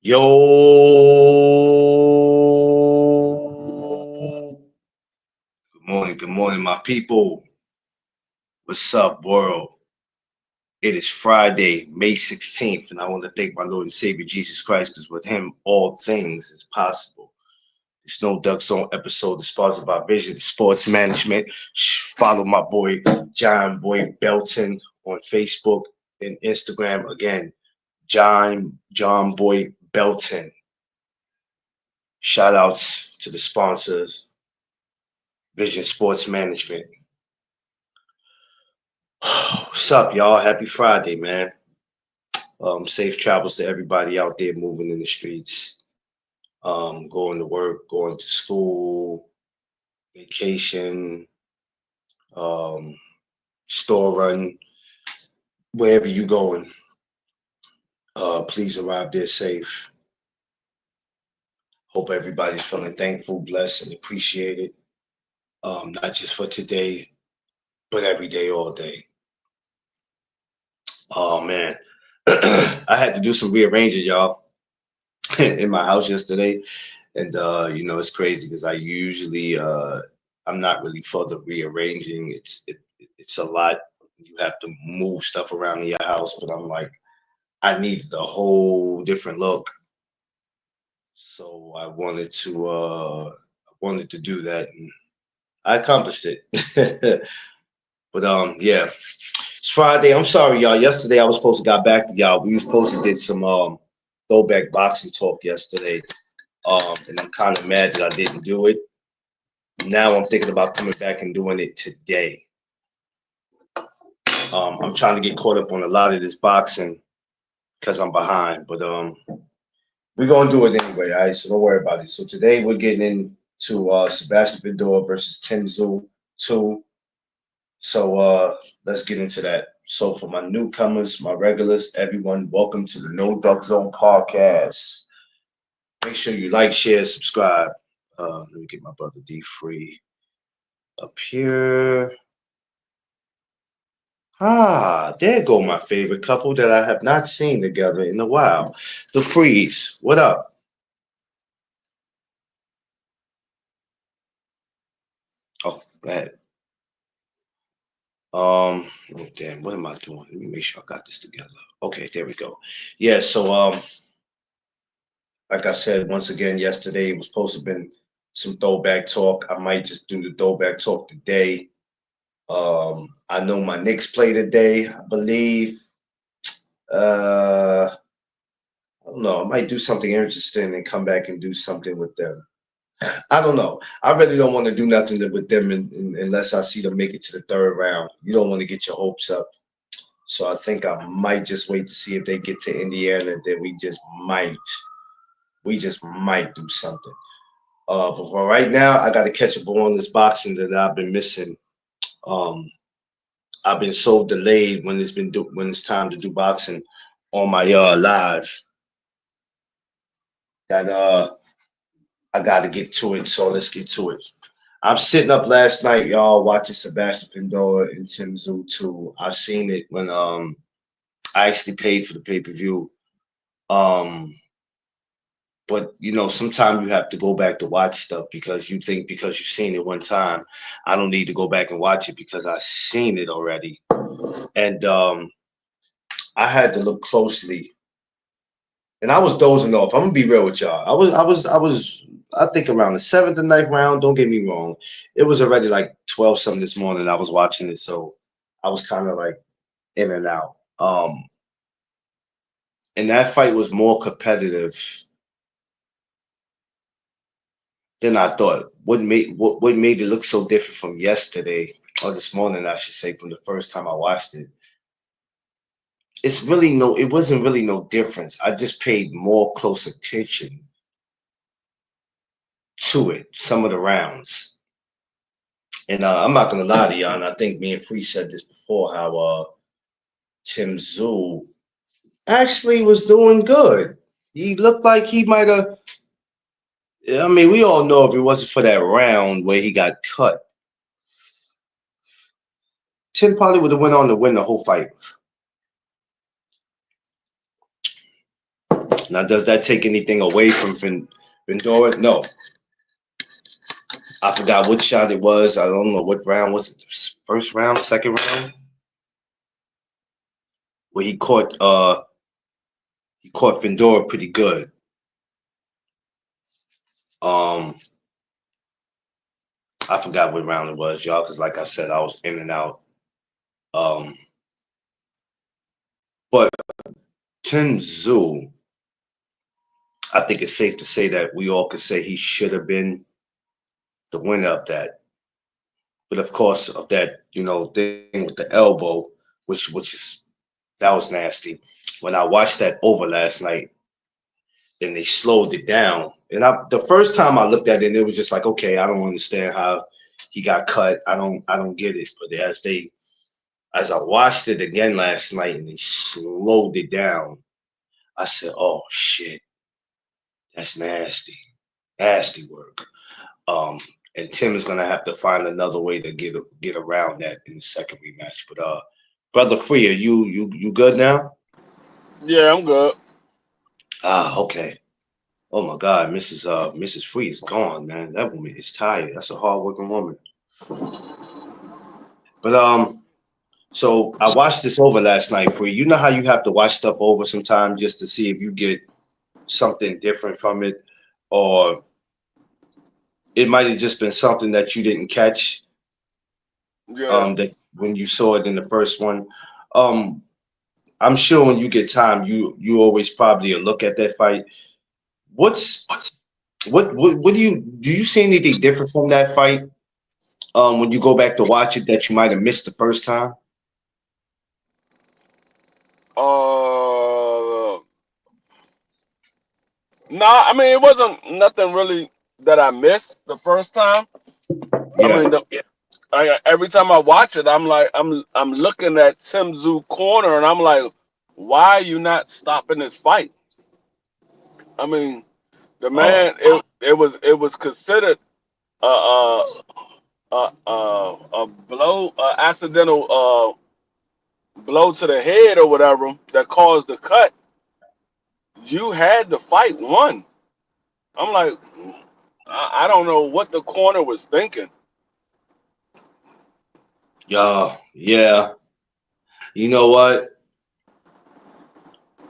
Yo, good morning, my people. What's up, world? It is Friday, May 16th, and I want to thank my Lord and Savior Jesus Christ because with Him, all things is possible. The Snow Duck Zone episode is sponsored by Vision Sports Management. Follow my boy, John Boy Belton, on Facebook and Instagram. Again, John Boy Belton. Shout outs to the sponsors, Vision Sports Management. What's up, y'all? Happy Friday, man. Safe travels to everybody out there moving in the streets, going to work, going to school, vacation, um, store run, wherever you going. Please arrive there safe. Hope everybody's feeling thankful, blessed, and appreciated. Not just for today, but every day, all day. Oh man, I had to do some rearranging, y'all, in my house yesterday, and it's crazy because I usually I'm not really for the rearranging. It's a lot. You have to move stuff around in your house, but I'm like, I needed a whole different look, so I wanted to do that, and I accomplished it. But yeah, it's Friday. I'm sorry, y'all. Yesterday I was supposed to got back to y'all. We were supposed to did some throwback boxing talk yesterday. And I'm kind of mad that I didn't do it. Now I'm thinking about coming back and doing it today. I'm trying to get caught up on a lot of this boxing because I'm behind, but we're gonna do it anyway. All right, so don't worry about it. So today we're getting into Sebastián Fundora versus Tszyu. So let's get into that. So for my newcomers, my regulars, everyone, welcome to the No Duck Zone podcast. Make sure you like, share, subscribe. Let me get my brother D free up here. Ah, there go my favorite couple that I have not seen together in a while. The Freeze. What up? Oh, go ahead. Oh damn, what am I doing? Let me make sure I got this together. Okay, there we go. Yeah, so like I said, once again, yesterday it was supposed to have been some throwback talk. I might just do the throwback talk today. I know my Knicks play today, I believe. I don't know. I might do something interesting and come back and do something with them. I don't know. I really don't want to do nothing with them unless I see them make it to the third round. You don't want to get your hopes up. So I think I might just wait to see if they get to Indiana. Then we just might do something. But for right now, I got to catch up on this boxing that I've been missing. Um, I've been so delayed when it's time to do boxing on my live that I got to get to it. So let's get to it. I'm sitting up last night, y'all, watching Sebastián Fundora and Tszyu too. I've seen it when I actually paid for the pay-per-view. Um, but sometimes you have to go back to watch stuff because you think because you've seen it one time, I don't need to go back and watch it because I've seen it already. And I had to look closely, and I was dozing off. I'm gonna be real with y'all. I think around the seventh or ninth round. Don't get me wrong. It was already like 12 something this morning. I was watching it, so I was kind of like in and out. And that fight was more competitive than I thought. What made it look so different from yesterday or this morning, I should say, from the first time I watched it. It wasn't really no difference. I just paid more close attention to it, some of the rounds. And I'm not gonna lie to y'all, and I think me and Free said this before, how Tszyu actually was doing good. He looked like he might have. I mean, we all know if it wasn't for that round where he got cut, Tim probably would have went on to win the whole fight. Now, does that take anything away from Fundora? No. I forgot what shot it was. I don't know what round was it. First round, second round, where he caught Fundora pretty good. I forgot what round it was, y'all, because like I said, I was in and out. But Tszyu, I think it's safe to say that we all could say he should have been the winner of that. But of course, of that, thing with the elbow, which is that was nasty. When I watched that over last night, and they slowed it down, and the first time I looked at it, it was just like, okay, I don't understand how he got cut. I don't get it. But as I watched it again last night, and they slowed it down, I said, oh shit, that's nasty, nasty work. And Tim is gonna have to find another way to get around that in the second rematch. But brother Free, are you good now? Yeah, I'm good. Ah, okay. Oh my God, Mrs. Free is gone, man. That woman is tired. That's a hard working woman. But so I watched this over last night. Free, you know how you have to watch stuff over sometimes just to see if you get something different from it, or it might have just been something that you didn't catch. Yeah. That when you saw it in the first one. Um, I'm sure when you get time, you always probably look at that fight. What's what do you see anything different from that fight? When you go back to watch it that you might have missed the first time. Uh, nah, I mean it wasn't nothing really that I missed the first time. I Yeah. mean, every time I watch it, I'm like, I'm looking at Tszyu corner, and I'm like, why are you not stopping this fight? I mean, the Oh, man, it was considered a a blow, accidental blow to the head or whatever that caused the cut. You had the fight won. I'm like, I don't know what the corner was thinking. yeah, yeah. You know what?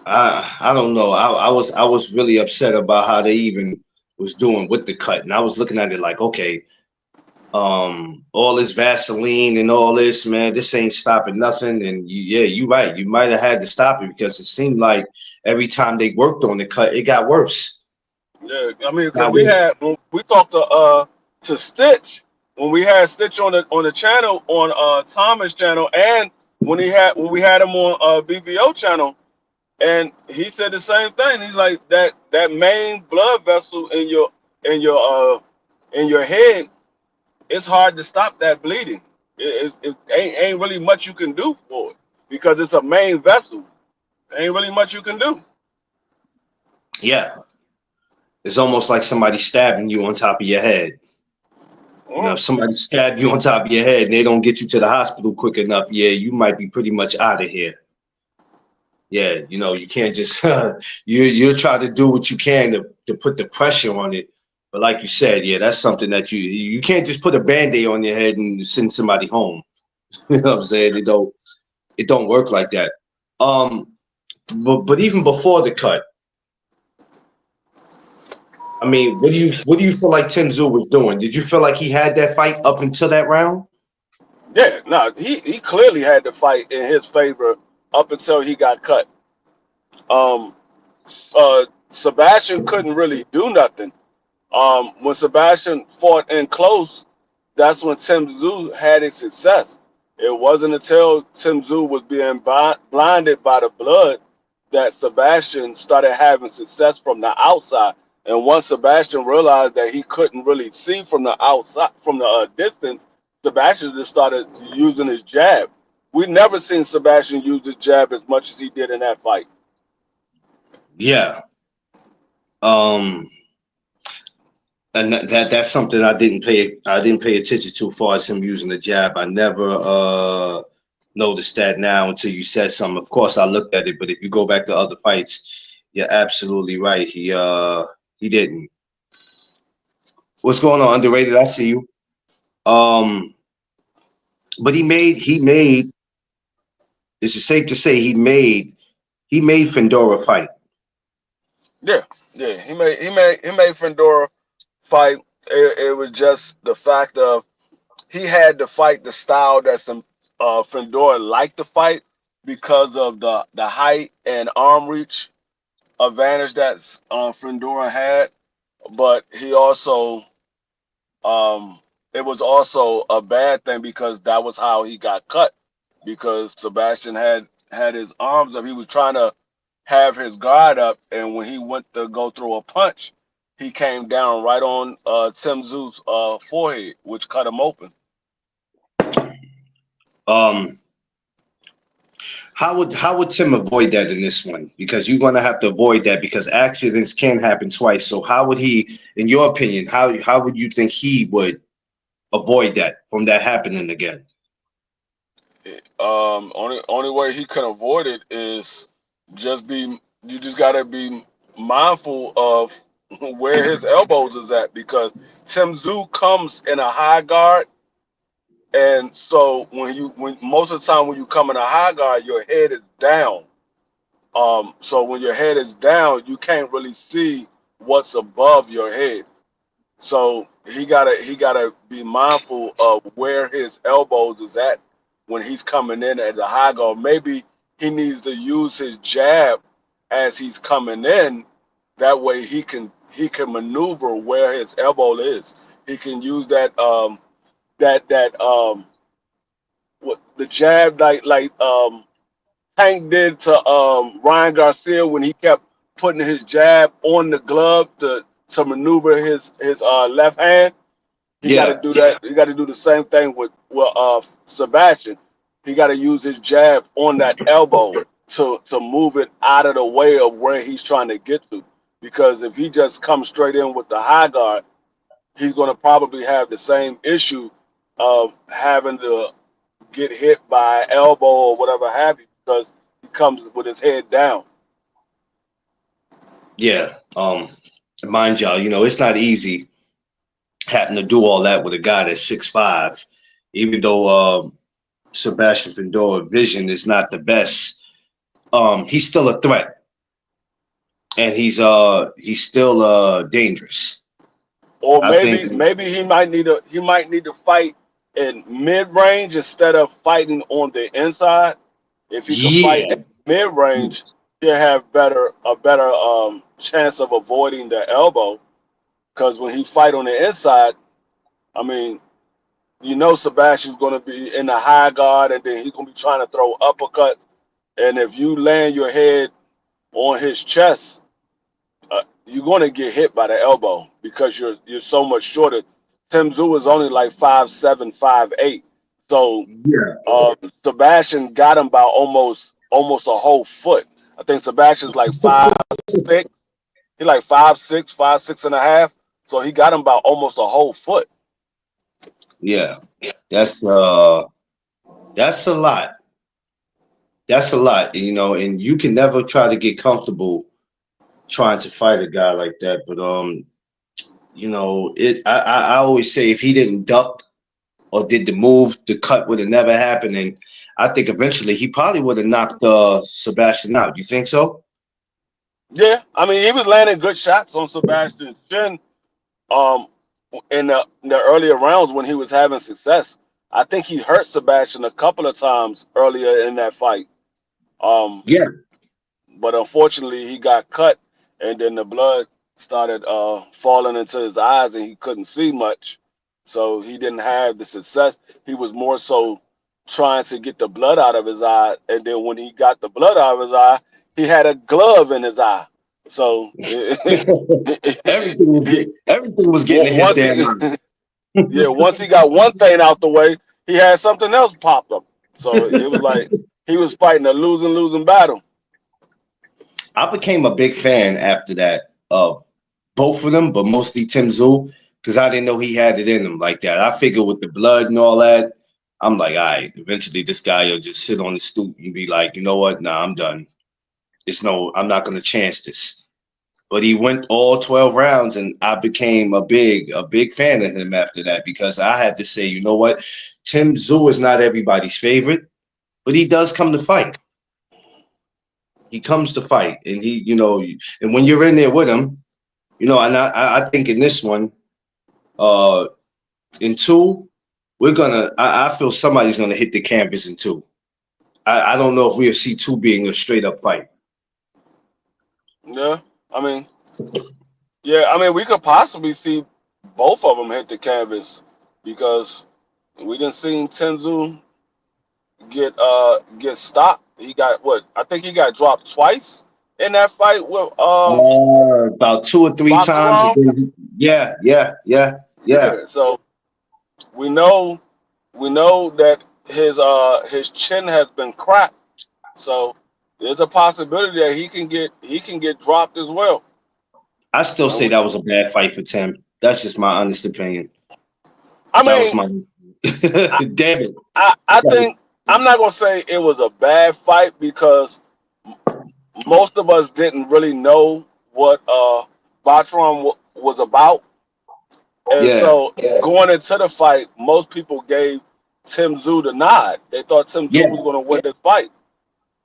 I don't know. I was really upset about how they even was doing with the cut, and I was looking at it like, okay, all this Vaseline and all this, man, this ain't stopping nothing. And yeah, you're right. You might have had to stop it because it seemed like every time they worked on the cut, it got worse. Yeah, I mean, because Got we had worse. when we talked to Stitch when we had Stitch on the channel on Thomas channel, and when we had him on BBO channel, and he said the same thing. He's like that main blood vessel in your in your head. It's hard to stop that bleeding. It ain't really much you can do for it because it's a main vessel. Ain't really much you can do. Yeah, it's almost like somebody stabbing you on top of your head. If Mm, somebody stab you on top of your head and they don't get you to the hospital quick enough, yeah, you might be pretty much out of here. Yeah, you can't just you'll try to do what you can to put the pressure on it. But like you said, yeah, that's something that you can't just put a band-aid on your head and send somebody home. You know what I'm saying? It don't work like that. Um, but even before the cut, I mean, what do you feel like Tszyu was doing? Did you feel like he had that fight up until that round? yeah, no, he clearly had the fight in his favor up until he got cut. Um, Sebastian couldn't really do nothing. When Sebastian fought in close, that's when Tim Tszyu had his success. It wasn't until Tim Tszyu was being blinded by the blood that Sebastian started having success from the outside. And once Sebastian realized that he couldn't really see from the outside, from the distance, Sebastian just started using his jab. We never seen Sebastian use his jab as much as he did in that fight. Yeah. Um, and that's something I didn't pay attention to as far as him using the jab. I never noticed that now until you said something. Of course, I looked at it, but if you go back to other fights, You're absolutely right. He didn't. What's going on? Underrated. I see you. Um, but he made. Is it safe to say he made Fundora fight? Yeah, yeah. He made Fundora fight. It was just the fact of he had to fight the style that some Fundora liked to fight because of the height and arm reach advantage that Fundora had. But he also um, it was also a bad thing because that was how he got cut because Sebastian had his arms up. He was trying to have his guard up, and when he went to go throw a punch, he came down right on Tszyu's forehead, which cut him open. Um, how would Tim avoid that in this one? Because you're gonna have to avoid that because accidents can happen twice. So how would he, in your opinion, how would you think he would avoid that from that happening again? Only way he can avoid it is just be you just gotta be mindful of where his elbows is at because Tszyu comes in a high guard, and so when most of the time when you come in a high guard, your head is down. So when your head is down, you can't really see what's above your head. So he gotta be mindful of where his elbows is at when he's coming in as a high guard. Maybe he needs to use his jab as he's coming in. That way he can maneuver where his elbow is. He can use that what the jab like Tank did to Ryan Garcia when he kept putting his jab on the glove to maneuver his left hand. He got to Yeah, do that. He got to do the same thing with Sebastian. He got to use his jab on that elbow to move it out of the way of where he's trying to get to. Because if he just comes straight in with the high guard, he's going to probably have the same issue of having to get hit by elbow or whatever have you because he comes with his head down. yeah. Mind y'all, it's not easy having to do all that with a guy that's 6'5". Even though Sebastian Fundora vision is not the best, he's still a threat, and he's still dangerous. Or I think. maybe he might need to fight in mid range instead of fighting on the inside. If he could fight Yeah, in mid range, he'll have a better chance of avoiding the elbow. Because when he fight on the inside, I mean, Sebastian's going to be in the high guard, and then he's going to be trying to throw uppercuts. And if you land your head on his chest, you're going to get hit by the elbow because you're so much shorter. Tim Tszyu is only like 5'7", 5'8". So yeah, Sebastian got him by almost a whole foot. I think Sebastian's like 5'6". He like 5'6", 5'6" and a half. So he got him by almost a whole foot. yeah. That's that's a lot. That's a lot, and you can never try to get comfortable trying to fight a guy like that. But it. I always say if he didn't duck or did the move, the cut would have never happened, and I think eventually he probably would have knocked Sebastian out. You think so? Yeah, I mean he was landing good shots on Sebastian's chin um, in the earlier rounds when he was having success. I think he hurt Sebastian a couple of times earlier in that fight. Um, Yeah. but unfortunately, he got cut, and then the blood started falling into his eyes, and he couldn't see much. So he didn't have the success. He was more so trying to get the blood out of his eye, and then when he got the blood out of his eye, he had a glove in his eye. So he, Everything was getting in his once damn he mind. yeah, once he got one thing out the way, he had something else pop up. So it was like he was fighting a losing battle. I became a big fan after that of both of them, but mostly Tim Tszyu because I didn't know he had it in him like that. I figured with the blood and all that, I'm like, all right, eventually this guy will just sit on the stoop and be like, you know what? Nah, I'm done. I'm not going to chance this. But he went all 12 rounds, and I became a big fan of him after that because I had to say, you know what, Tszyu is not everybody's favorite, but he does come to fight. He comes to fight, and and when you're in there with him, and I think in this one, uh, in two, I feel somebody's gonna hit the canvas in two. I don't know if we'll see two being a straight up fight. Yeah, I mean, yeah, I mean, we could possibly see both of them hit the canvas because we didn't seen Tszyu get stopped. He got what? I think he got dropped twice in that fight with About two or three times. Bakaram. Yeah, yeah, yeah, yeah, Yeah, so we know we know that his chin has been cracked. So there's a possibility that he can get dropped as well. I still And say that was a bad fight for Tim. That's just my honest opinion. I That was mean, my I, damn it. I think I'm not gonna say it was a bad fight because most of us didn't really know what Bartram was about, and Yeah, so going into the fight, most people gave Tim Tszyu the nod. They thought Tim Tszyu was yeah, gonna win this fight.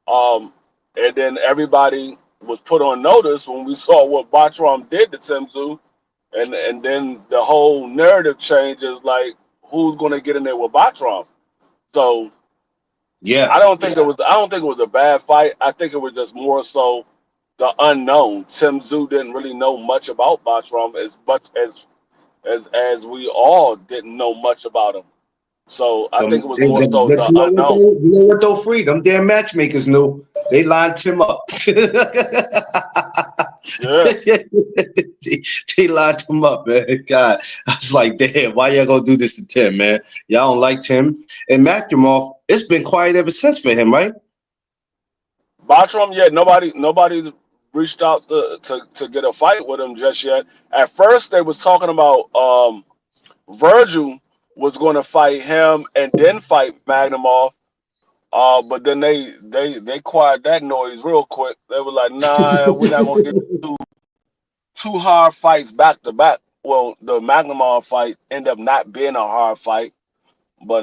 Um, and then everybody was put on notice when we saw what Bartram did to Tim Tszyu, and then the whole narrative changes like who's gonna get in there with Bartram. So yeah. I don't think it was a bad fight. I think it was just more so the unknown. Tim Tszyu didn't really know much about Bartram as much as we all didn't know much about him. So I think it was more so But the you know what unknown. though? You know what though, Free? Them damn matchmakers knew. They lined him up. Yeah. they lined him up, man. God, I was like, damn, why y'all gonna do this to Tim, man? Y'all don't like Tim. And Makhimov, it's been quiet ever since for him, right? Bartram, yeah, nobody's reached out to get a fight with him just yet. At first they was talking about Virgil was gonna fight him and then fight Magnumov. But then they quiet that noise real quick. They were like, nah, we're not gonna get two hard fights back to back. Well, the Magnumov fight ended up not being a hard fight, but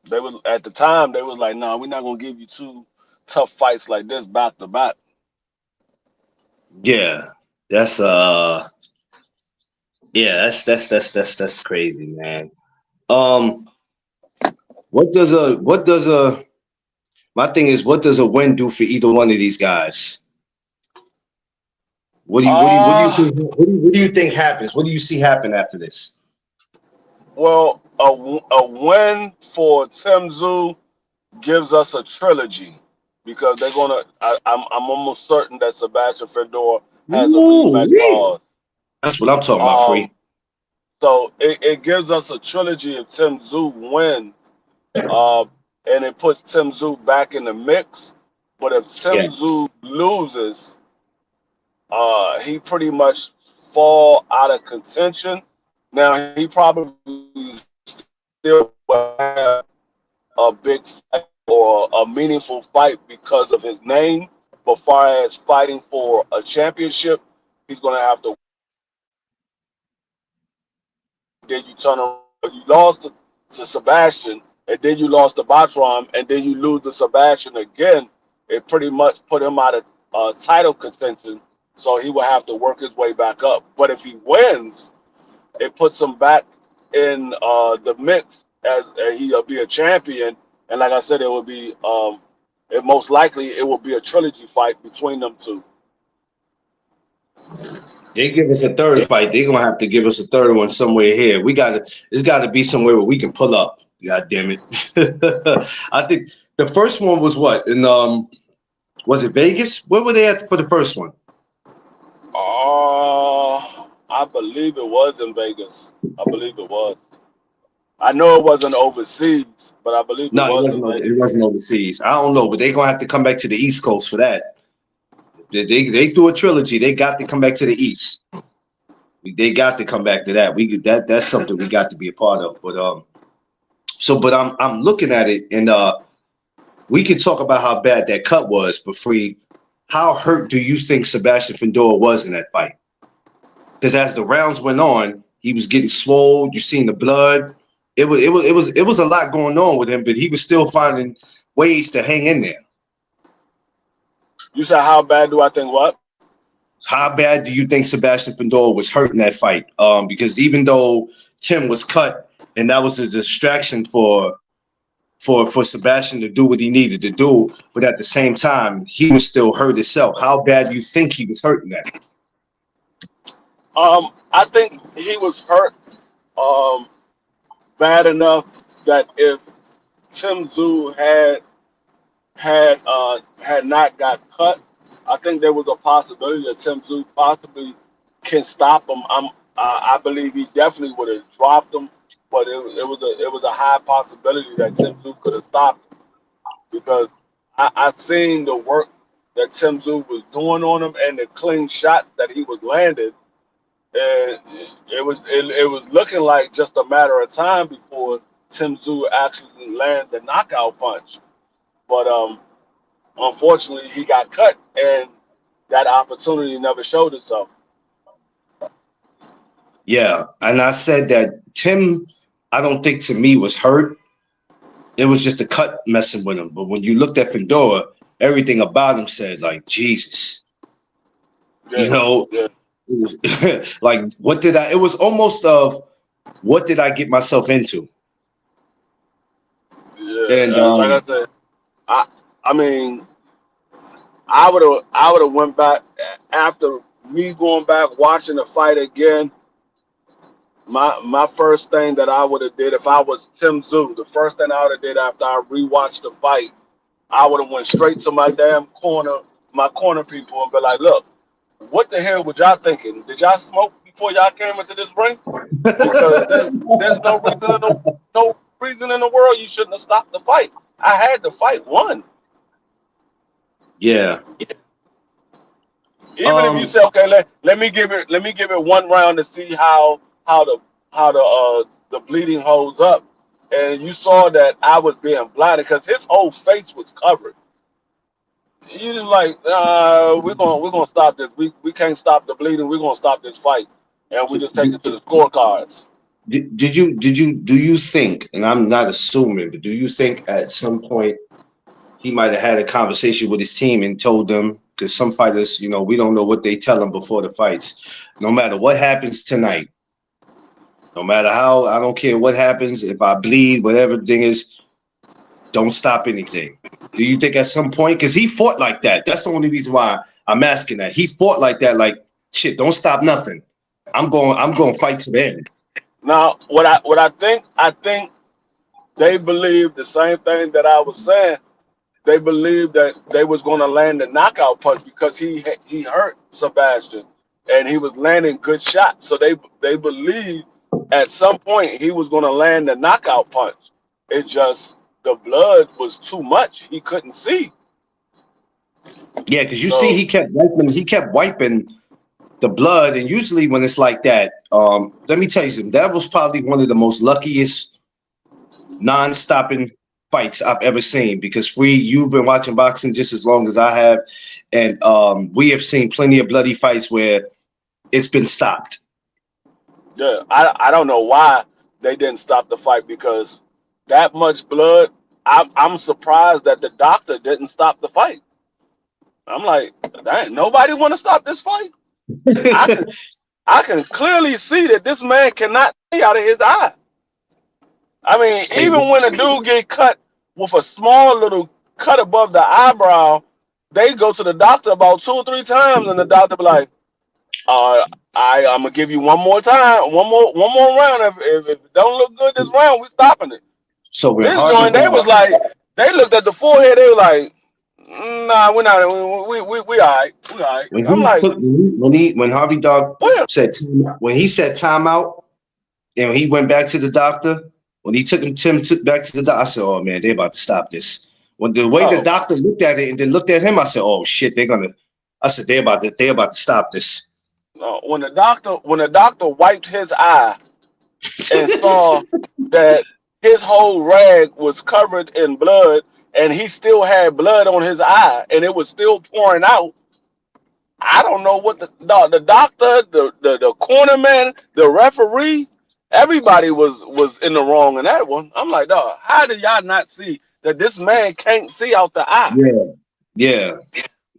they was at the time they was like, nah, we're not gonna give you two tough fights like this back to back. Yeah, that's yeah, that's crazy, man. Um, what does a my thing is, what does a win do for either one of these guys? Uh What do you think happens? What do you see happen after this? well, a win for Tim Tszyu gives us a trilogy because they're gonna. I'm almost certain that Sebastian Fundora has a Ooh, rematch yeah. clause. That's what I'm talking about, Um, Free. so it gives us a trilogy if Tim Tszyu wins, uh, and it puts Tim Tszyu back in the mix. But if Yeah, Tim Tszyu loses, he pretty much fall out of contention. Now he probably still will have a big fight or a meaningful fight because of his name. But far as fighting for a championship, he's gonna have to. Then you turn around, you lost to Sebastian, and then you lost to Batram, and then you lose to Sebastian again. It pretty much put him out of title contention, so he will have to work his way back up. But if he wins, it puts him back in the mix as he'll be a champion. And like I said, it would be it most likely it will be a trilogy fight between them two. they give us a third fight. They're gonna have to give us a third one somewhere here. It's got to be somewhere where we can pull up. God damn it! I think the first one was what? In was it Vegas? Where were they at for the first one? I believe it was in Vegas. I believe it was. I know it wasn't overseas, but I believe it No, it was in wasn't. Vegas. It wasn't overseas. I don't know, but they're gonna have to come back to the East Coast for that. They do a trilogy. They got to come back to the East. They got to come back to that. That's something we got to be a part of. But I'm looking at it, and we can talk about how bad that cut was, but Free. how hurt do you think Sebastian Fundora was in that fight? Because as the rounds went on, he was getting swole. You seen the blood. It was a lot going on with him, but he was still finding ways to hang in there. You said how bad do I think what? How bad do you think Sebastian Fundora was hurt in that fight? Because even though Tim was cut, and that was a distraction for Sebastian to do what he needed to do, but at the same time, he was still hurt himself. How bad do you think he was hurt in that? I think he was hurt um, bad enough that if Tszyu had not got cut, I think there was a possibility that Tszyu possibly can stop him. I believe he definitely would have dropped him, but it was a high possibility that Tszyu could have stopped him because I seen the work that Tszyu was doing on him and the clean shots that he was landing. And it was looking like just a matter of time before Tszyu actually landed the knockout punch. But unfortunately, he got cut, and that opportunity never showed itself. Yeah, and I said that Tim, I don't think to me was hurt. It was just the cut messing with him. But when you looked at Fundora, everything about him said like Jesus. You Yeah, know, yeah, it was like what did I? It was almost of what did I get myself into? yeah. And Like I said, I I mean, I would have went back after me going back watching the fight again. My first thing that I would have did if I was Tim Tszyu, the first thing I would have did after I rewatched the fight, I would have went straight to my damn corner, my corner people, and be like, "Look, what the hell was y'all thinking? Did y'all smoke before y'all came into this ring? Because there's no reason in the world you shouldn't have stopped the fight. I had the fight won. yeah, Even if you um, say, okay, let me give it one round to see how the bleeding holds up, and you saw that I was being blinded because his whole face was covered. You just like, we're gonna stop this. We can't stop the bleeding. We're gonna stop this fight, and we just take it to the scorecards. do you think? And I'm not assuming, but do you think at some point he might have had a conversation with his team and told them because some fighters, we don't know what they tell them before the fights. No matter what happens tonight, no matter how, I don't care what happens. If I bleed, whatever the thing is, don't stop anything. Do you think at some point, because he fought like that? That's the only reason why I'm asking that. He fought like that, like shit. Don't stop nothing. I'm going to fight to the end. Now, what I think they believe the same thing that I was saying. They believed that they was going to land the knockout punch because he hurt Sebastian and he was landing good shots. So they believed at some point he was going to land the knockout punch. It just the blood was too much. He couldn't see. Yeah, because you see, So he kept wiping the blood, and usually when it's like that, let me tell you something. That was probably one of the most luckiest non-stopping fights I've ever seen. Because Free, you've been watching boxing just as long as I have, and we have seen plenty of bloody fights where it's been stopped. yeah, I don't know why they didn't stop the fight because that much blood. I'm surprised that the doctor didn't stop the fight. I'm like, dang, nobody want to stop this fight. I can I can clearly see that this man cannot see out of his eye. I mean, even when a dude get cut with a small little cut above the eyebrow, they go to the doctor about 2 or 3 times, and the doctor be like, I'm gonna give you one more time, one more round. If it don't look good this round, we stopping it." So when This Harvey joint, they was Dog, like, they looked at the forehead, they were like, "Nah, we're not. We all right. We all right." when I'm he like, took when Harvey Dog "Well, said when he said timeout and he went back to the doctor, when he took him Tim took back to the doctor, I said, "Oh man, they're about to stop this." When the way the oh, doctor looked at it and then looked at him, I said, "Oh shit, they're gonna." I said, "They're about to stop this." no." When the doctor wiped his eye and saw that his whole rag was covered in blood and he still had blood on his eye, and it was still pouring out. I don't know what the doctor, the corner man, the referee, everybody was in the wrong in that one. I'm like, dog, how did y'all not see that this man can't see out the eye? Yeah, yeah,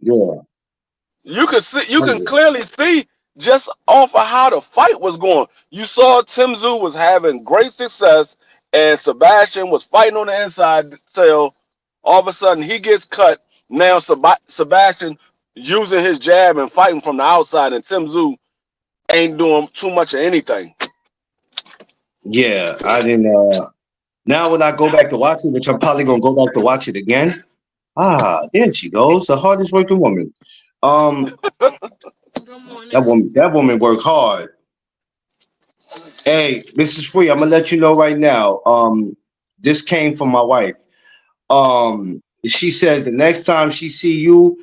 yeah. You can clearly see just off of how the fight was going. You saw Tszyu was having great success, and Sebastian was fighting on the inside till all of a sudden he gets cut. Now Sebastian using his jab and fighting from the outside, and Tszyu ain't doing too much of anything. Yeah, I didn't. Now when I go back to watch it, which I'm probably gonna go back to watch it again. There she goes, the hardest working woman. Um, that woman worked hard. Hey, Mrs. Free, I'm gonna let you know right now. This came from my wife. She says the next time she see you,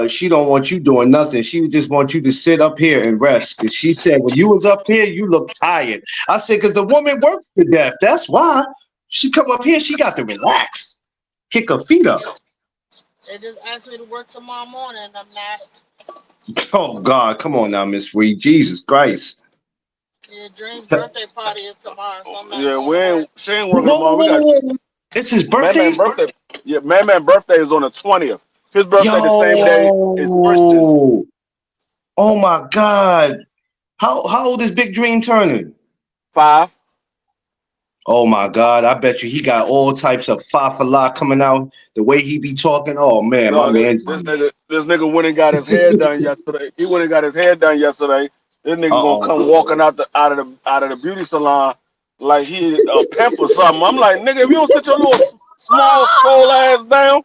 she don't want you doing nothing. She just want you to sit up here and rest. Cause she said when you was up here, you look tired. I said, cause the woman works to death. That's why she come up here. She got to relax, kick her feet up. They just asked me to work tomorrow morning, and I'm not. Oh God, come on now, Miss Free. Jesus Christ. Yeah, Dream's T- birthday party is tomorrow, so I'm not Yeah, going to work. she ain't Whoa, working whoa, tomorrow. We whoa, got whoa, whoa. It's his Man birthday? Man birthday. Yeah, Man birthday is on the 20th. His birthday the same day as Christian's. Yo. Oh my God. How old is Big Dream turning? 5. Oh my God, I bet you he got all types of fa coming out. The way he be talking. Oh man, my No, man. this nigga went and got his hair done yesterday. He went and got his hair done yesterday. This nigga gonna Uh-oh. come walking out of the beauty salon like he a pimp or something. I'm like, nigga, if you don't sit your little small swole ass down,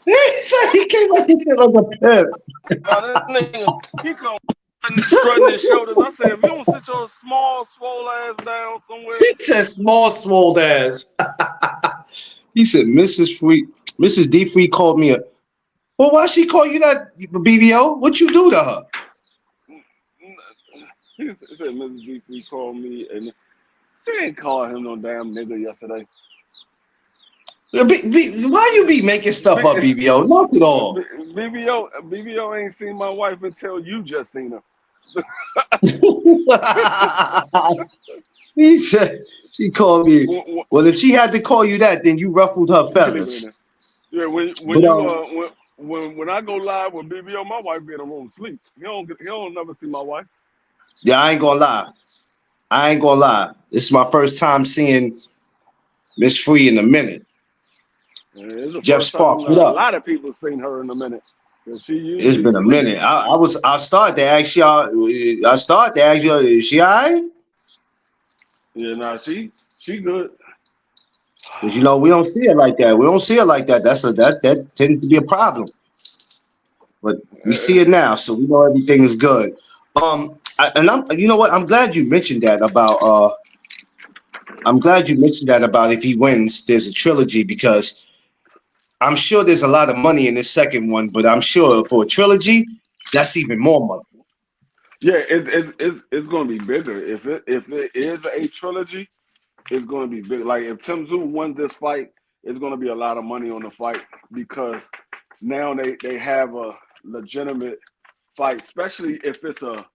He said he came like he feel like a pimp. this nigga he come strutting his shoulders. I said, if you don't sit your small swole ass down somewhere, He said small ass. He said Mrs. Free, Mrs. D Free called me a. Well, why she call you that, BBO? What you do to her? he said Mrs. D3 called me and she ain't call him no damn nigga yesterday. Why you be making stuff up, BBO? Not at all. BBO ain't seen my wife until you just seen her. He said she called me. Well, if she had to call you that, then you ruffled her You can leave it in feathers. there. Yeah, But when I go live with BBO, my wife be in the room sleep. He don't never see my wife. yeah, I ain't gonna lie. I ain't gonna lie. This is my first time seeing Miss Free in a minute. And it's the Jeff first time Sparks, what a up? lot of people seen her in a minute. Cause she It's usually been a sleep. minute. I started to ask y'all. I started to ask y'all, is she alright? Yeah, nah, she good. Because we don't see it like that. We don't see it like that. That tends to be a problem. But we see it now, so we know everything is good. You know what? I'm glad you mentioned that about. I'm glad you mentioned that about if he wins, there's a trilogy because I'm sure there's a lot of money in this second one, but I'm sure for a trilogy, that's even more money. Yeah, it's gonna be bigger if it is a trilogy. It's going to be big. Like if Tszyu wins this fight, it's going to be a lot of money on the fight because now they have a legitimate fight, especially if it's a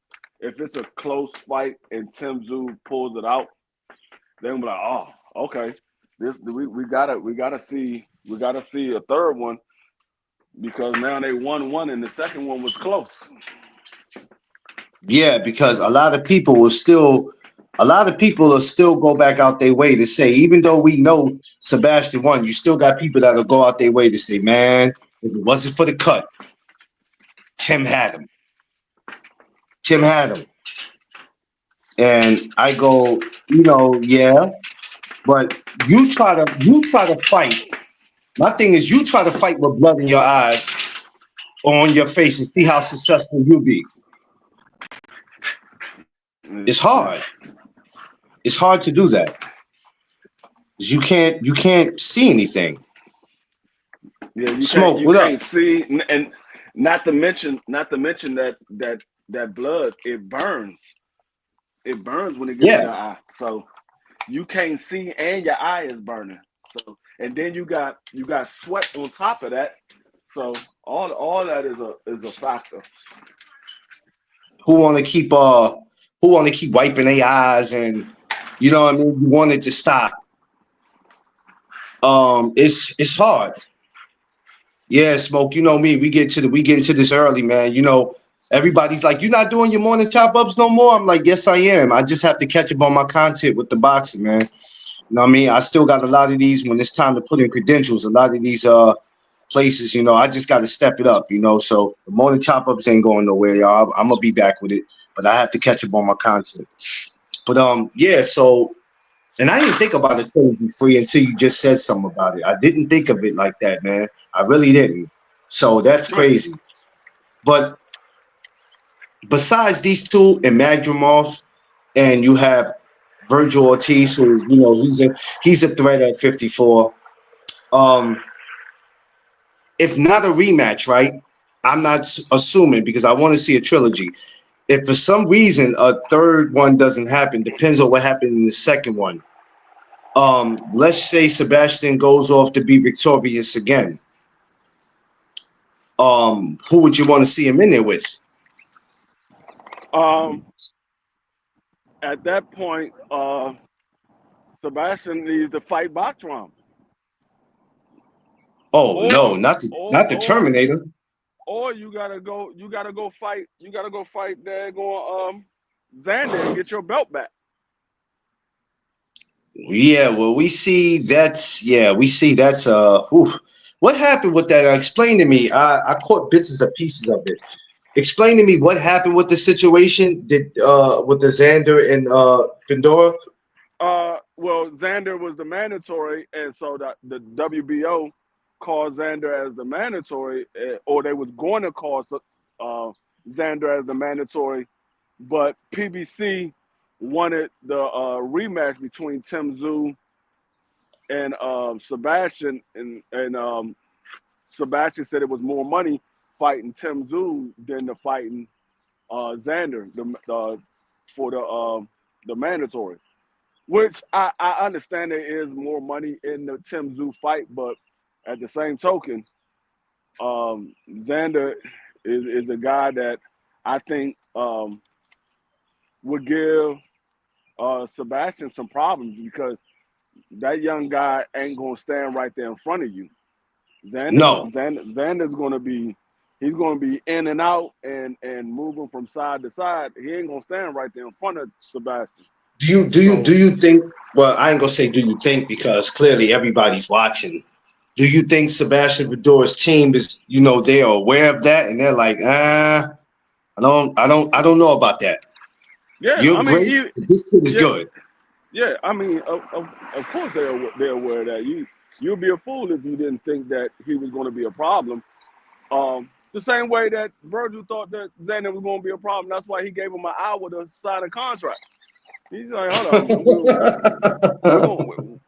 close fight and Tszyu pulls it out. Then we're like, oh, okay, this we gotta see a third one because now they won one and the second one was close. Yeah, because a lot of people will still go back out their way to say, even though we know Sebastian won, you still got people that'll go out their way to say, man, if it wasn't for the cut, Tim had him. Tim had him. And I go, yeah, but you try to fight. My thing is you try to fight with blood in your eyes or on your face and see how successful you be. It's hard. It's hard to do that. 'Cause you can't see anything. Yeah, you can't Smoke, you what up? can't see, and not to mention that blood it burns when it gets in Yeah. your eye. So you can't see, and your eye is burning. So, and then you got sweat on top of that. So all that is a factor. Who want to keep wiping their eyes, and you know what I mean? You want it to stop. It's hard. Yeah, Smoke. You know me. We get into this early, man. You know, everybody's like, "You're not doing your morning chop ups no more." I'm like, "Yes, I am. I just have to catch up on my content with the boxing, man." You know what I mean? I still got a lot of these when it's time to put in credentials. A lot of these places, you know, I just got to step it up, you know. So the morning chop ups ain't going nowhere, y'all. I'm gonna be back with it, but I have to catch up on my content. But yeah. So, and I didn't think about it totally free until you just said something about it. I didn't think of it like that, man. I really didn't. So that's Right. crazy. But besides these two and Magdromov, and you have Virgil Ortiz, who you know he's a threat at 54. Um, if not a rematch, right? I'm not assuming because I want to see a trilogy. If for some reason a third one doesn't happen, depends on what happened in the second one. Let's say Sebastian goes off to be victorious again. Who would you want to see him in there with? Um, at that point, Sebastian needs to fight Bactron, Oh no, or not the Terminator. you gotta go fight there going Xander and get your belt back. Yeah, well, we see that's oof. What happened with that? Explain to me. I caught bits and pieces of it. Explain to me what happened with the situation. Did with the Xander and Fundora? Well, Xander was the mandatory, and so the WBO called Xander as the mandatory, or they was going to call Xander as the mandatory, but PBC wanted the rematch between Tszyu and Sebastian, and Sebastian said it was more money fighting Tszyu than the fighting Xander for the mandatory. Which I understand there is more money in the Tszyu fight, but at the same token, Xander is a guy that I think would give Sebastian some problems because that young guy ain't gonna stand right there in front of you. No. Xander's gonna be he's gonna be in and out and moving from side to side. He ain't gonna stand right there in front of Sebastian. Do So you think? Well, I ain't gonna say do you think because clearly everybody's watching. Do you think Sebastian Fedora's team is they are aware of that and they're like I don't know about that. yeah, You're I mean, great, but this kid is yeah, good. yeah. I mean, of course they're aware of that. You'd be a fool if you didn't think that he was going to be a problem. The same way that Virgil thought that Xander was going to be a problem. That's why he gave him an hour to sign a contract. He's like, hold on,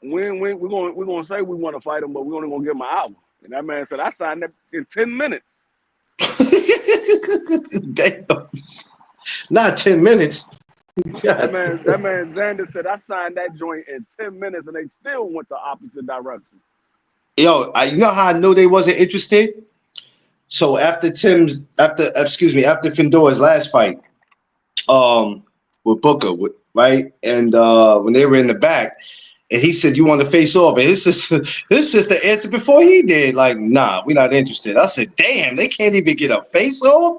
we're gonna say we want to fight him, but we're only gonna give him an hour. And that man said, I signed that in 10 minutes. Damn. Not 10 minutes. That God. man, Xander said, I signed that joint in 10 minutes, and they still went the opposite direction. Yo, you know how I know they wasn't interested? So after Findora's last fight, with Booker, right? And when they were in the back, and he said, "You want to face off?" And his sister answered before he did, like, "Nah, we're not interested." I said, "Damn, they can't even get a face off.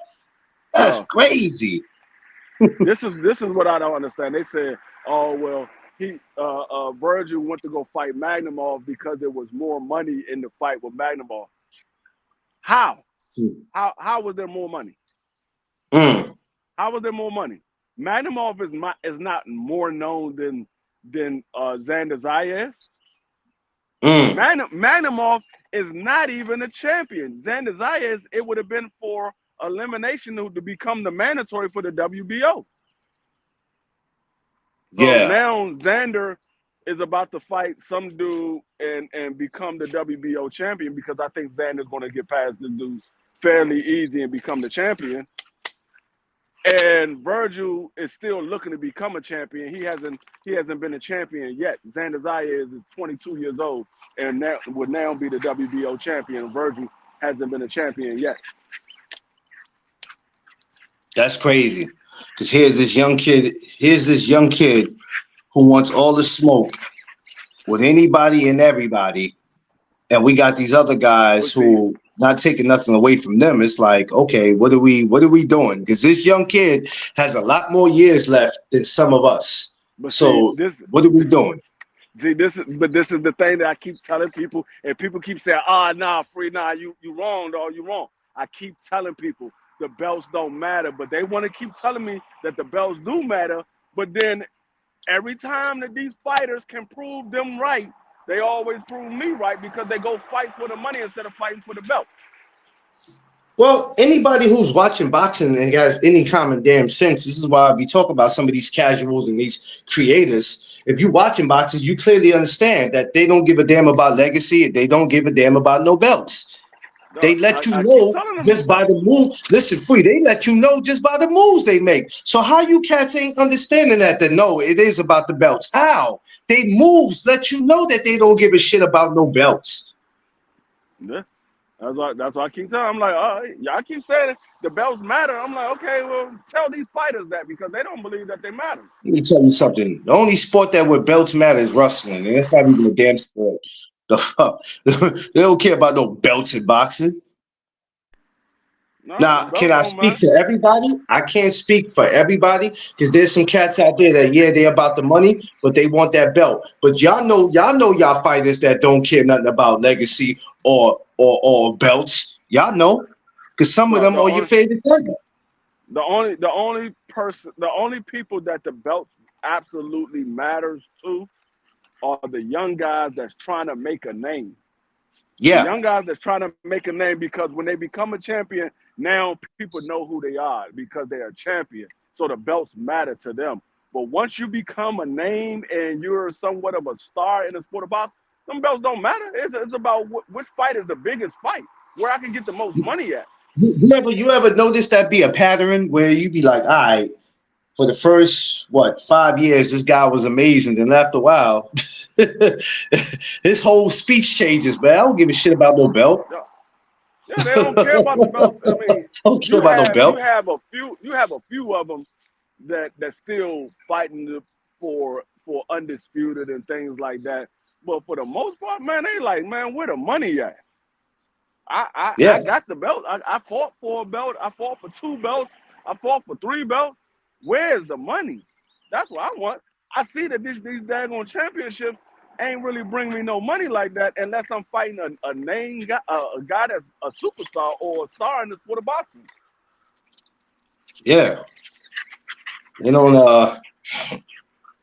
That's Bro, crazy." this is what I don't understand. They said, oh well, he Virgil went to go fight Magnumov because there was more money in the fight with Magnumov. How? How was there more money? Mm, How was there more money? Magnumov is not more known than Xander Zayas. mm. Magnumov is not even a champion. Xander Zayas, it would have been for elimination to become the mandatory for the WBO. So Yeah, now Xander is about to fight some dude and become the WBO champion because I think Xander's going to get past the dude fairly easy and become the champion. And Virgil is still looking to become a champion. He hasn't been a champion yet. Xander Zaya is 22 years old and now would now be the WBO champion. Virgil hasn't been a champion yet. That's crazy. Because here's this young kid. Here's this young kid who wants all the smoke with anybody and everybody, and we got these other guys But see, who not taking nothing away from them. It's like, okay, what are we doing? Because this young kid has a lot more years left than some of us. but see So this. what are we doing? See, this is the thing that I keep telling people, and people keep saying, "Ah, nah, free, nah, you wrong, dog, you wrong." I keep telling people the belts don't matter, but they want to keep telling me that the belts do matter. But then every time that these fighters can prove them right, they always prove me right because they go fight for the money instead of fighting for the belt. Well, anybody who's watching boxing and has any common damn sense, this is why we talk about some of these casuals and these creators. If you're watching boxing, you clearly understand that they don't give a damn about legacy. They don't give a damn about no belts. They Dog, let you I keep know telling them just this. by the move. Listen, free. They let you know just by the moves they make. So how you cats ain't understanding that no, it is about the belts. How they moves let you know that they don't give a shit about no belts. Yeah. That's why I keep telling. I'm like, y'all keep saying it, the belts matter. I'm like, okay, well, tell these fighters that because they don't believe that they matter. Let me tell you something. The only sport that with belts matter is wrestling, and it's not even a damn sport. The fuck? They don't care about no belts in boxing. No, the Now, can belts I don't speak matter. for everybody? I can't speak for everybody because there's some cats out there that yeah, they're about the money, but they want that belt. But y'all fighters that don't care nothing about legacy or belts. Y'all know because some of No, them are your favorite fighter. the only people that the belts absolutely matters to are the young guys that's trying to make a name. The Yeah, young guys that's trying to make a name because when they become a champion, now people know who they are because they are a champion. So the belts matter to them. But once you become a name and you're somewhat of a star in the sport of boxing, some belts don't matter. It's about which fight is the biggest fight, where I can get the most money at. you ever notice that be a pattern where you be like, all right, for the first 5 years, this guy was amazing. Then after a while, his whole speech changes. Man, I don't give a shit about no belt. Yeah, yeah, they don't care I about the belts. I mean, don't care you about no have you belt. have a few you have a few of them that still fighting for undisputed and things like that. But for the most part, man, they like, man, where the money at? Yeah, I got the belt. I fought for a belt. I fought for two belts. I fought for three belts. Where's the money? That's what I want. I see that these daggone championships ain't really bring me no money like that unless I'm fighting a name guy, a guy that's a superstar or a star in the sport of boxing. yeah. They don't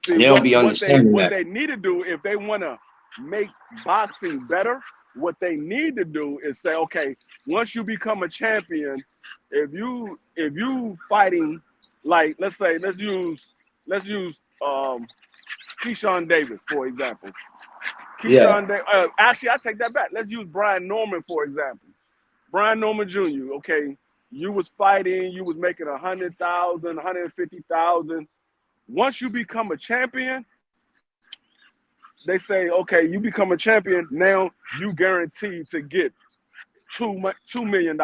See they don't be understanding what that. they need to do if they want to make boxing better. What they need to do is say, okay, once you become a champion, if you fighting like let's use Keyshawn Davis for example. Yeah, Actually, I take that back. Let's use Brian Norman for example. Brian Norman Jr. Okay, you was fighting, you was making 100,000, 150,000. Once you become a champion, they say, okay, you become a champion. Now you guaranteed to get $2 million.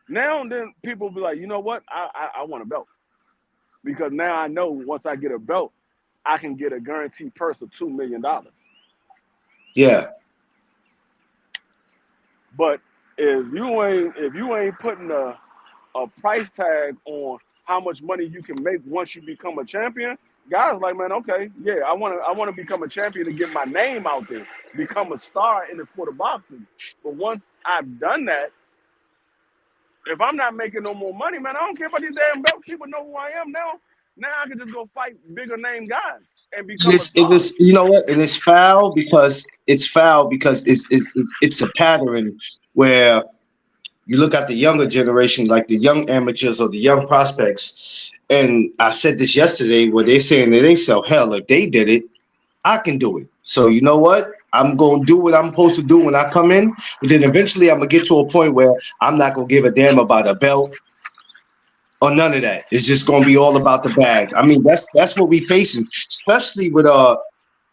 Now then, people will be like, you know what? I want a belt because now I know once I get a belt, I can get a guaranteed purse of $2 million. yeah, But if you ain't putting a price tag on how much money you can make once you become a champion, guys like, man, okay, yeah, I want to become a champion to get my name out there, become a star in the sport of boxing. But once I've done that, if I'm not making no more money, man, I don't care about these damn belts. People know who I am now. Now I can just go fight bigger name guys and become a it star. was you know what, and it's foul because it's a pattern where you look at the younger generation, like the young amateurs or the young prospects. And I said this yesterday where they're saying that they sell hell. If they did it, I can do it. So you know what? I'm gonna do what I'm supposed to do when I come in, but then eventually I'm gonna get to a point where I'm not gonna give a damn about a belt or none of that. It's just gonna be all about the bag. I mean, that's what we facing, especially with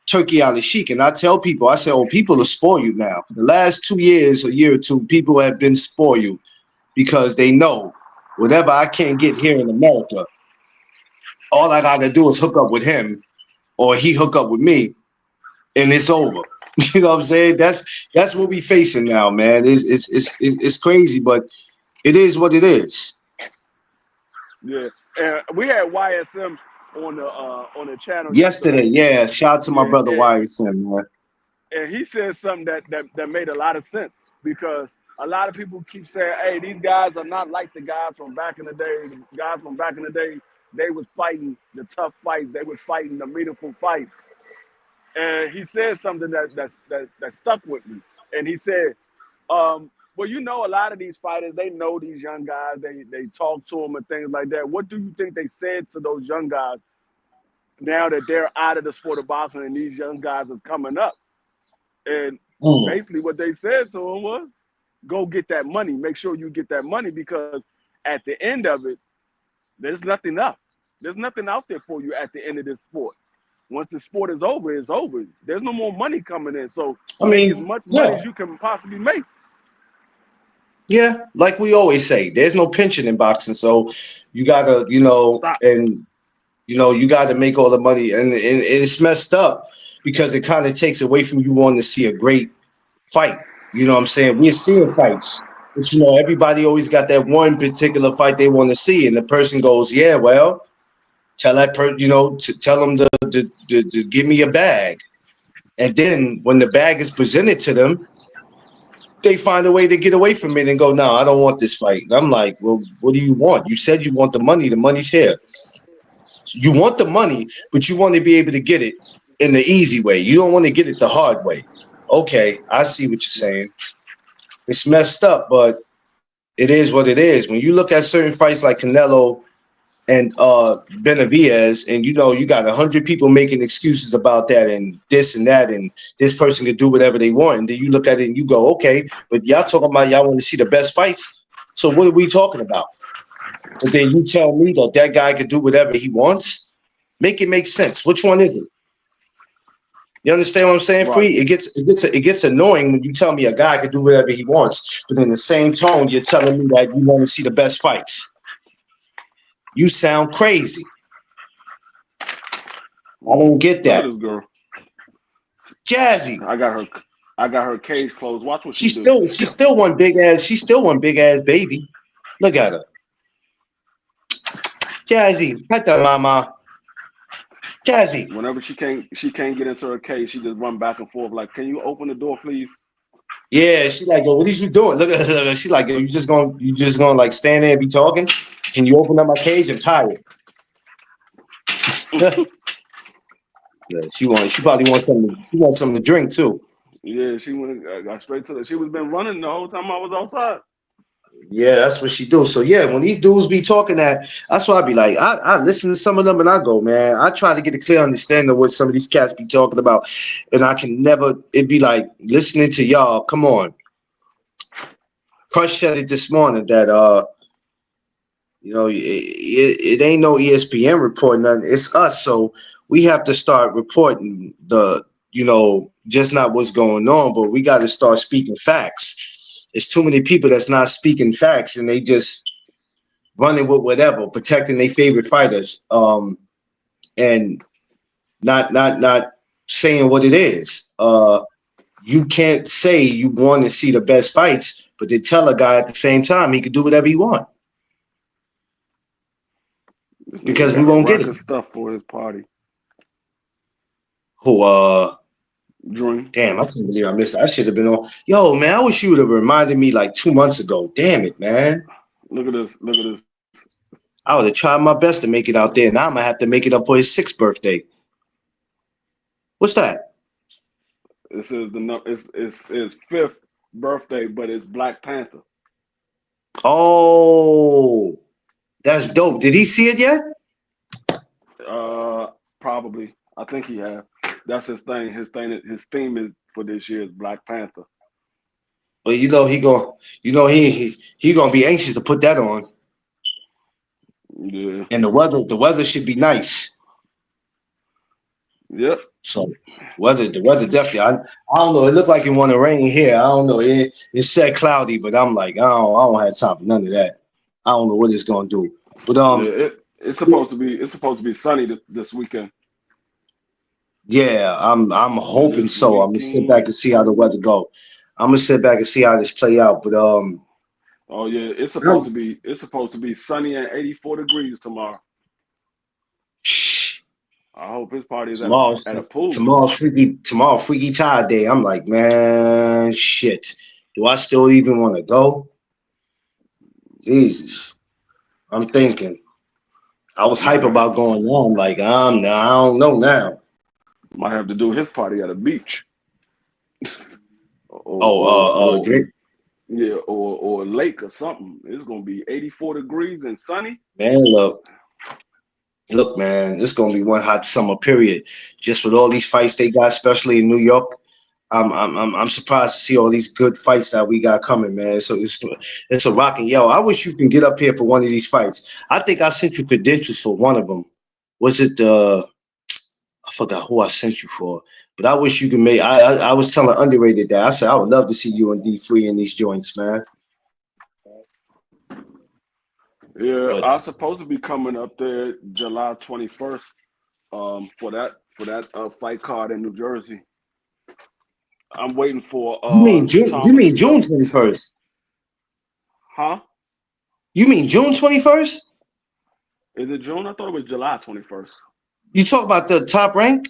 Turkey Ali Sheik. And I tell people, I say, oh, people are spoiled now. For the last 2 years, a year or two, people have been spoiled because they know whatever I can't get here in America, all I gotta do is hook up with him or he hook up with me, and it's over. You know what I'm saying? That's what we facing now, man. It's crazy, but it is what it is. Yeah, and we had YSM on the channel Yesterday, yesterday. yeah. Shout out to my Yeah, brother YSM, man. and he said something that made a lot of sense because a lot of people keep saying, "Hey, these guys are not like the guys from back in the day. The guys from back in the day, they was fighting the tough fights. They was fighting the meaningful fights." And he said something that stuck with me. And he said, "Well, you know, a lot of these fighters, they know these young guys. They talk to them and things like that. What do you think they said to those young guys now that they're out of the sport of boxing and these young guys are coming up?" And Mm. basically what they said to him was, go get that money. Make sure you get that money because at the end of it, there's nothing up. There's nothing out there for you at the end of this sport. Once the sport is over, it's over. There's no more money coming in. So I make as mean, much money yeah, as you can possibly make. yeah. Like we always say, there's no pension in boxing, so you gotta, Stop. and you gotta make all the money, and it's messed up because it kind of takes away from you wanting to see a great fight. You know what I'm saying? We're seeing fights, but everybody always got that one particular fight they want to see, and the person goes, "Yeah, well, tell that person, tell them to give me a bag." And then when the bag is presented to them, they find a way to get away from it and go, "No, I don't want this fight." And I'm like, "Well, what do you want? You said you want the money. The money's here. So you want the money, but you want to be able to get it in the easy way. You don't want to get it the hard way." Okay, I see what you're saying. It's messed up, but it is what it is. When you look at certain fights like Canelo and Benavidez, and you got 100 people making excuses about that and this and that, and this person can do whatever they want, and then you look at it and you go, okay, but y'all talking about y'all want to see the best fights. So what are we talking about? But then you tell me that guy can do whatever he wants. Make it make sense. Which one is it? You understand what I'm saying, Right. Free? It gets annoying when you tell me a guy can do whatever he wants, but in the same tone, you're telling me that you want to see the best fights. You sound crazy. I don't get Look at that. this girl. Jazzy, I got her. I got her cage closed. Watch what she she's do. still she's still one big ass. She's still one big ass baby. Look at her, Jazzy. Pet the mama, Jazzy. Whenever she can't get into her cage, she just run back and forth like, "Can you open the door, please?" Yeah, she like, yo, what is you doing? Look at her. She like, yo, you just gonna like stand there and be talking? Can you open up my cage? I'm tired. Yeah, she probably wants something. She wants something to drink too. Yeah, she went got straight to the. She was been running the whole time I was outside. Yeah, that's what she do. So yeah, when these dudes be talking that's why I be like, I listen to some of them and I go, man, I try to get a clear understanding of what some of these cats be talking about, and I can never. It'd be like listening to y'all. Come on, Crush said it this morning that it ain't no ESPN reporting nothing. It's us, so we have to start reporting just not what's going on, but we got to start speaking facts. There's too many people that's not speaking facts, and they just running with whatever, protecting their favorite fighters, and not saying what it is. You can't say you want to see the best fights, but then tell a guy at the same time he can do whatever he want This nigga because we got a won't get rack it. of stuff for his party. Who Dream. Damn, I can't believe I missed. I should have been on. Yo, man, I wish you would have reminded me like 2 months ago. Damn it, man. Look at this. Look at this. I would have tried my best to make it out there. Now I'm gonna have to make it up for his 6th birthday. What's that? It says it's his fifth birthday, but it's Black Panther. Oh, that's dope. Did he see it yet? Probably. I think he has. That's his thing. His theme is for this year is Black Panther. Well, he gonna be anxious to put that on. Yeah. and the weather should be nice. Yep. So the weather definitely. I don't know. It looked like it want to rain here. I don't know. It said cloudy, but I'm like I don't have time for none of that. I don't know what it's gonna do. But Yeah. It's supposed to be sunny this weekend. I'm hoping This so. I'm gonna sit back weekend. and see how the weather go. I'm gonna sit back and see how this play out. But Oh yeah, it's supposed to I'm- be it's supposed to be sunny and 84 degrees tomorrow. shh, I hope his party is tomorrow's at a pool. tomorrow freaky tide day. I'm like, man, shit. Do I still even want to go? Jesus, I'm thinking. I was hype Might have about going on. Like, I don't know now. might have to do his party at a beach or Oh, Drake, yeah or a lake or something. It's gonna be 84 degrees and sunny. man, look, man, it's gonna be one hot summer period. Just with all these fights they got, especially in New York. I'm surprised to see all these good fights that we got coming, man. So it's a rocking. Yo, I wish you can get up here for one of these fights. I think I sent you credentials for one of them. Was it the I forgot who I sent you for, but I wish you could make. I was telling Underrated that I said I would love to see you and D free in these joints, man. Yeah, But I'm supposed to be coming up there July 21st. For that fight card in New Jersey. I'm waiting for you mean June? You Thomas mean Brooks. June 21st? Huh? You mean June 21st? Is it June? I thought it was July 21st. You talk about the top rank?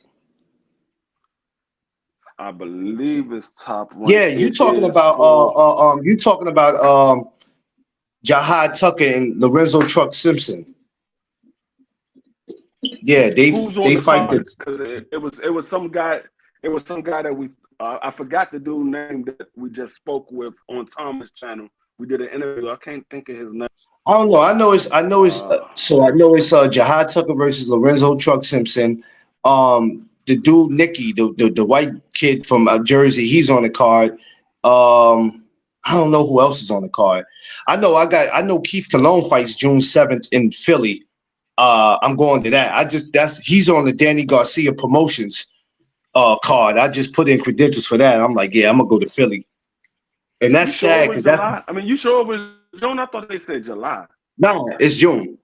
I believe it's top rank. Yeah, It is for you talking about Jahad Tucker and Lorenzo Truck Simpson. Yeah, who's on they the fight card this. because it was some guy. It was some guy that we I forgot the dude name that we just spoke with on Thomas channel. We did an interview. I can't think of his name. I don't know. Uh, I know it's Jahad Tucker versus Lorenzo Truck Simpson. The dude Nicky, the white kid from Jersey, he's on the card. I don't know who else is on the card. I know Keith Cologne fights June 7th in Philly. I'm going to that. He's on the Danny Garcia Promotions card. I just put in credentials for that. I'm like, yeah, I'm gonna go to Philly, and you that's sure it sad was because July? that's I mean, you sure it was June? I thought they said July. no, it's June.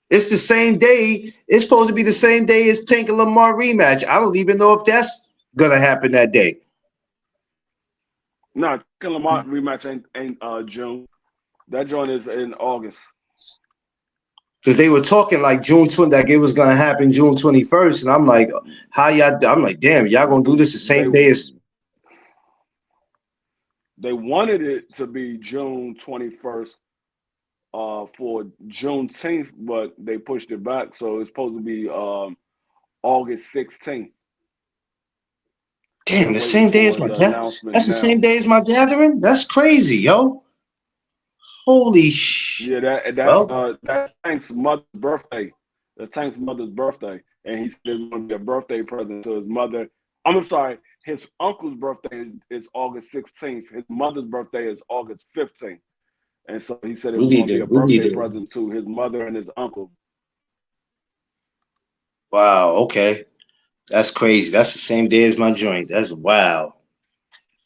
It's the same day. It's supposed to be the same day as Tank and Lamar rematch. I don't even know if that's gonna happen that day No, Lamar rematch ain't June. That joint is in August. because they were talking like June 20, like it was gonna happen June 21st, and I'm like, how y'all? I'm like, damn, y'all gonna do this the They same day as? they wanted it to be June 21st for Juneteenth, but they pushed it back, so it's supposed to be August 16th. Damn, They're the waiting same day as for my the dad. announcement That's the same now. day as my gathering. That's crazy, yo. Holy sh. Yeah, Well, that's Tank's mother's birthday. That's Tank's mother's birthday, and he said it's going to be a birthday present to his mother. I'm sorry, his uncle's birthday is August 16th. His mother's birthday is August 15th, and so he said it we was need going to be to. a We need birthday to. present to his mother and his uncle. Wow. Okay. That's crazy. That's the same day as my joint. That's wow.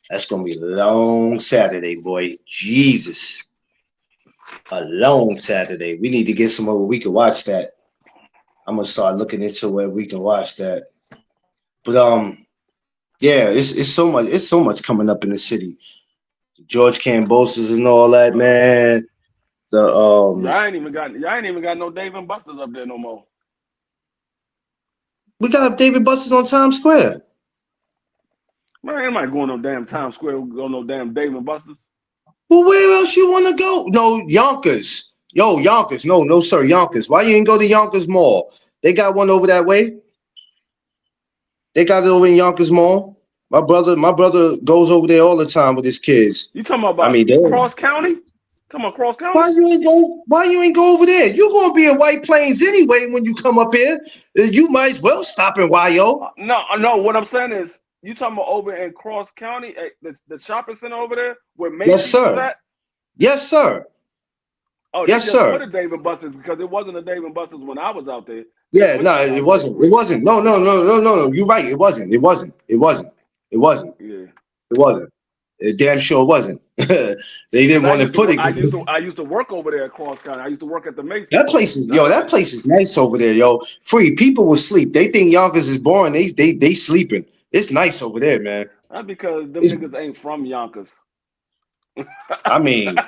That's gonna be a long Saturday, boy. Jesus, a long Saturday. We need to get somewhere where we can watch that. I'm gonna start looking into where we can watch that. But yeah, it's so much coming up in the city. George Cambosis and all that, man. The Y'all ain't even got no Dave and Buster's up there no more. we got David Buster's on Times Square. Man, ain't nobody going no damn Times Square, go no damn Dave and Buster's. Well, where else you want to go? No, Yonkers. Yo, Yonkers. No, no, sir, Yonkers. Why you ain't go to Yonkers Mall? They got one over that way. They got it over in Yonkers Mall. My brother goes over there all the time with his kids. You talking I about mean, they, Cross County? Talking about Cross County? why you ain't go over there? You gonna be in White Plains anyway when you come up here. You might as well stop in YO. No. What I'm saying is, you talking about over in Cross County, the shopping center over there where Yes, Macy's is sir. at? Yes, sir. Oh, they Yes, just sir. put a Dave and Buster's because it wasn't a Dave and Buster's when I was out there. They Yeah, switched no, it it out there. wasn't. It wasn't. No, no, no, no, no, no. You're right. It wasn't. It wasn't. It wasn't. It wasn't. Yeah. It wasn't. It damn sure wasn't. They Because didn't want to put it. I used to work over there at Cross County. I used to work at the Macy's. That place is That's yo. That place is nice over there, yo. Free people will sleep. They think Yonkers is boring. They sleeping. It's nice over there, man. that's because them It's, niggas ain't from Yonkers. I mean,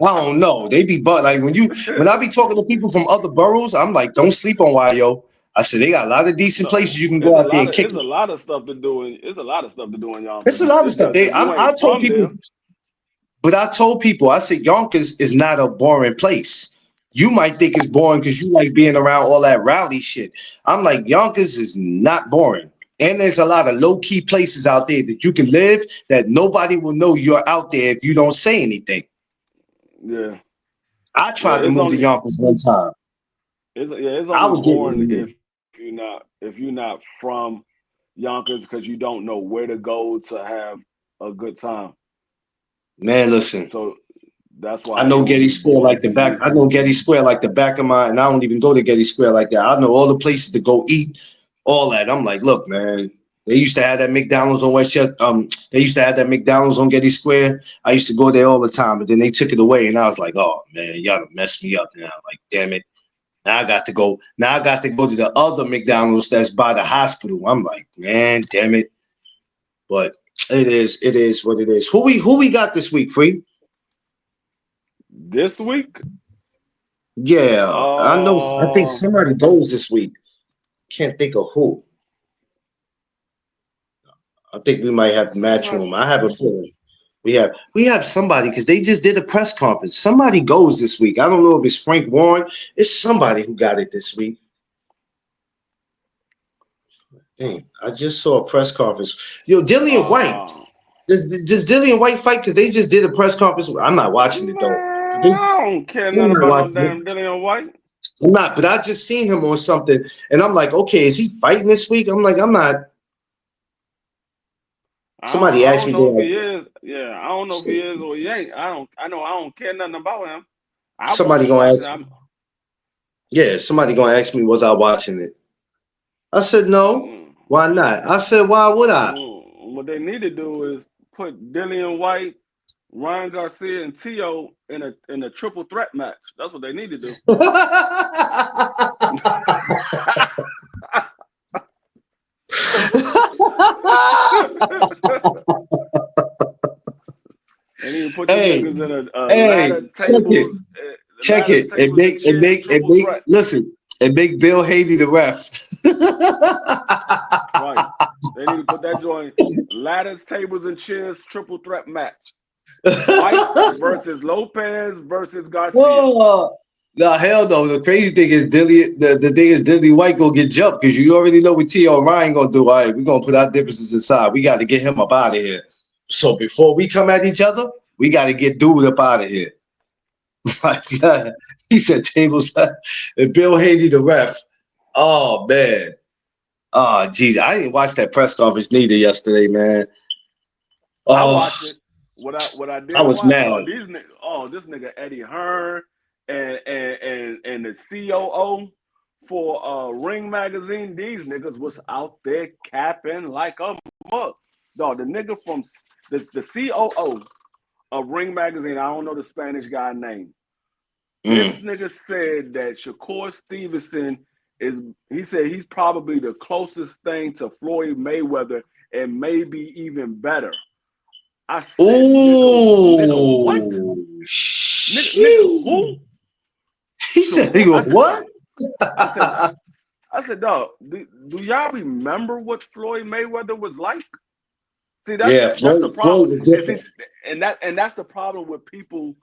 I don't know. They be but like when I be talking to people from other boroughs, I'm like, don't sleep on YO. I said they got a lot of decent No, places you can go out there and kick it's a it. lot of stuff to do in it's a lot of stuff to do in It's Yonkers. a lot of It's stuff. just if you I ain't told from people, there, but I told people, I said Yonkers is not a boring place. You might think it's boring because you like being around all that rowdy shit. I'm like, Yonkers is not boring. And there's a lot of low key places out there that you can live that nobody will know you're out there if you don't say anything. yeah, I yeah, tried to move to Yonkers one time. it's I only was getting boring weird. if you're not from Yonkers because you don't know where to go to have a good time. Man, listen. So that's I why it know would Getty be Square boring like the to back. you. I know Getty Square like the back of my, and I don't even go to Getty Square like that. I know all the places to go eat, all that. I'm like, look, man. They used to have that McDonald's on Westchester. They used to have that McDonald's on Getty Square. I used to go there all the time, but then they took it away, and I was like, oh man, y'all done messed me up now. Like, damn it. Now I got to go. Now I got to go to the other McDonald's that's by the hospital. I'm like, man, damn it. But it is what it is. Who we got this week, Free? This week, Yeah, I know. I think uh, somebody goes this week. Can't think of who. I think we might have the I'm match not. room. I have a feeling we have somebody because they just did a press conference. Somebody goes this week. I don't know if it's Frank Warren. It's somebody who got it this week. Dang, I just saw a press conference. Yo, Dillian White. Uh, Does Dillian White fight? Because they just did a press conference. I'm not watching it though. Man, I don't care I'm nothing not about no watching it. damn Dillian White. I'm not, but I just seen him on something, and I'm like, okay, is he fighting this week? I'm like, I'm not. Somebody I asked don't me, know if he like, is. Yeah, I don't know if he is or he ain't. I don't. I know I don't care nothing about him. I somebody wasn't gonna watching. ask, yeah, somebody gonna ask me, was I watching it? I said, no. Mm, Why not? I said, why would I? what they need to do is put Dillian White, Ryan Garcia, and Tszyu in a triple threat match. That's what they need to do. They need to put them Hey, niggas in a hey, check ladder it, and tables and make, and chairs make, and triple make. threat. Listen, and make Bill Haley the ref. Right. They need to put that joint ladders, tables, and chairs triple threat match. White versus Lopez versus Garcia. Whoa. No, hell no. The crazy thing is the thing is Dilly White gonna get jumped because you already know what T.O. Ryan gonna do. All right, we're gonna put our differences aside. We got to get him up out of here. So before we come at each other, we got to get dude up out of here. My God. He said tables and Bill Haley the ref. Oh man. Oh geez. I didn't watch that press conference neither yesterday, man. I Oh, watched it. What I I didn't was watch. mad. This nigga Eddie Hearn and the COO for Ring Magazine. These niggas was out there capping like a mug. Dog, the nigga from the COO of Ring Magazine. I don't know the Spanish guy name. This Mm. nigga said that Shakur Stevenson is. He said he's probably the closest thing to Floyd Mayweather and maybe even better. I said, nigga, what? Ooh, Nigga, who? shit. He said, Shakur. "He go what?" I said, dog, do y'all remember what Floyd Mayweather was like? See, Yeah, that's the Floyd problem. was And see, different. that's the problem with people.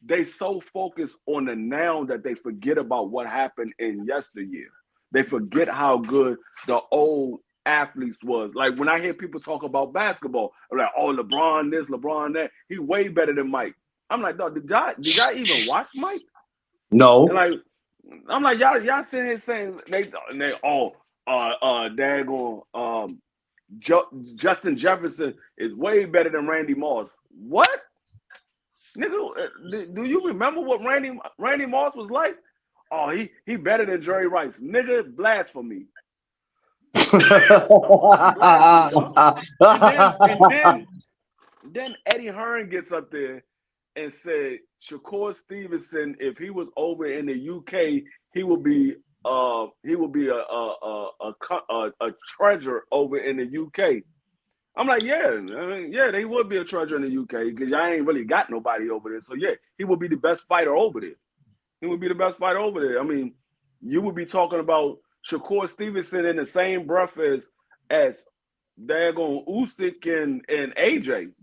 They so focus on the now that they forget about what happened in yesteryear. They forget how good the old athletes was. Like when I hear people talk about basketball, I'm like, oh, LeBron this, LeBron that. He way better than Mike. I'm like, dog, did y'all even watch Mike? And No. like, I'm like, y'all sitting here saying they daggone Justin Jefferson is way better than Randy Moss. What? Nigga, do you remember what Randy Moss was like? Oh, he better than Jerry Rice. Nigga, blasphemy. Blasphemy, dog. And then Eddie Hearn gets up there and said Shakur Stevenson, if he was over in the UK, he would be a treasure over in the UK. I'm like, yeah, they would be a treasure in the UK because y'all ain't really got nobody over there. So yeah, he would be the best fighter over there. He would be the best fighter over there. I mean, you would be talking about Shakur Stevenson in the same breath as daggone Usyk and AJ.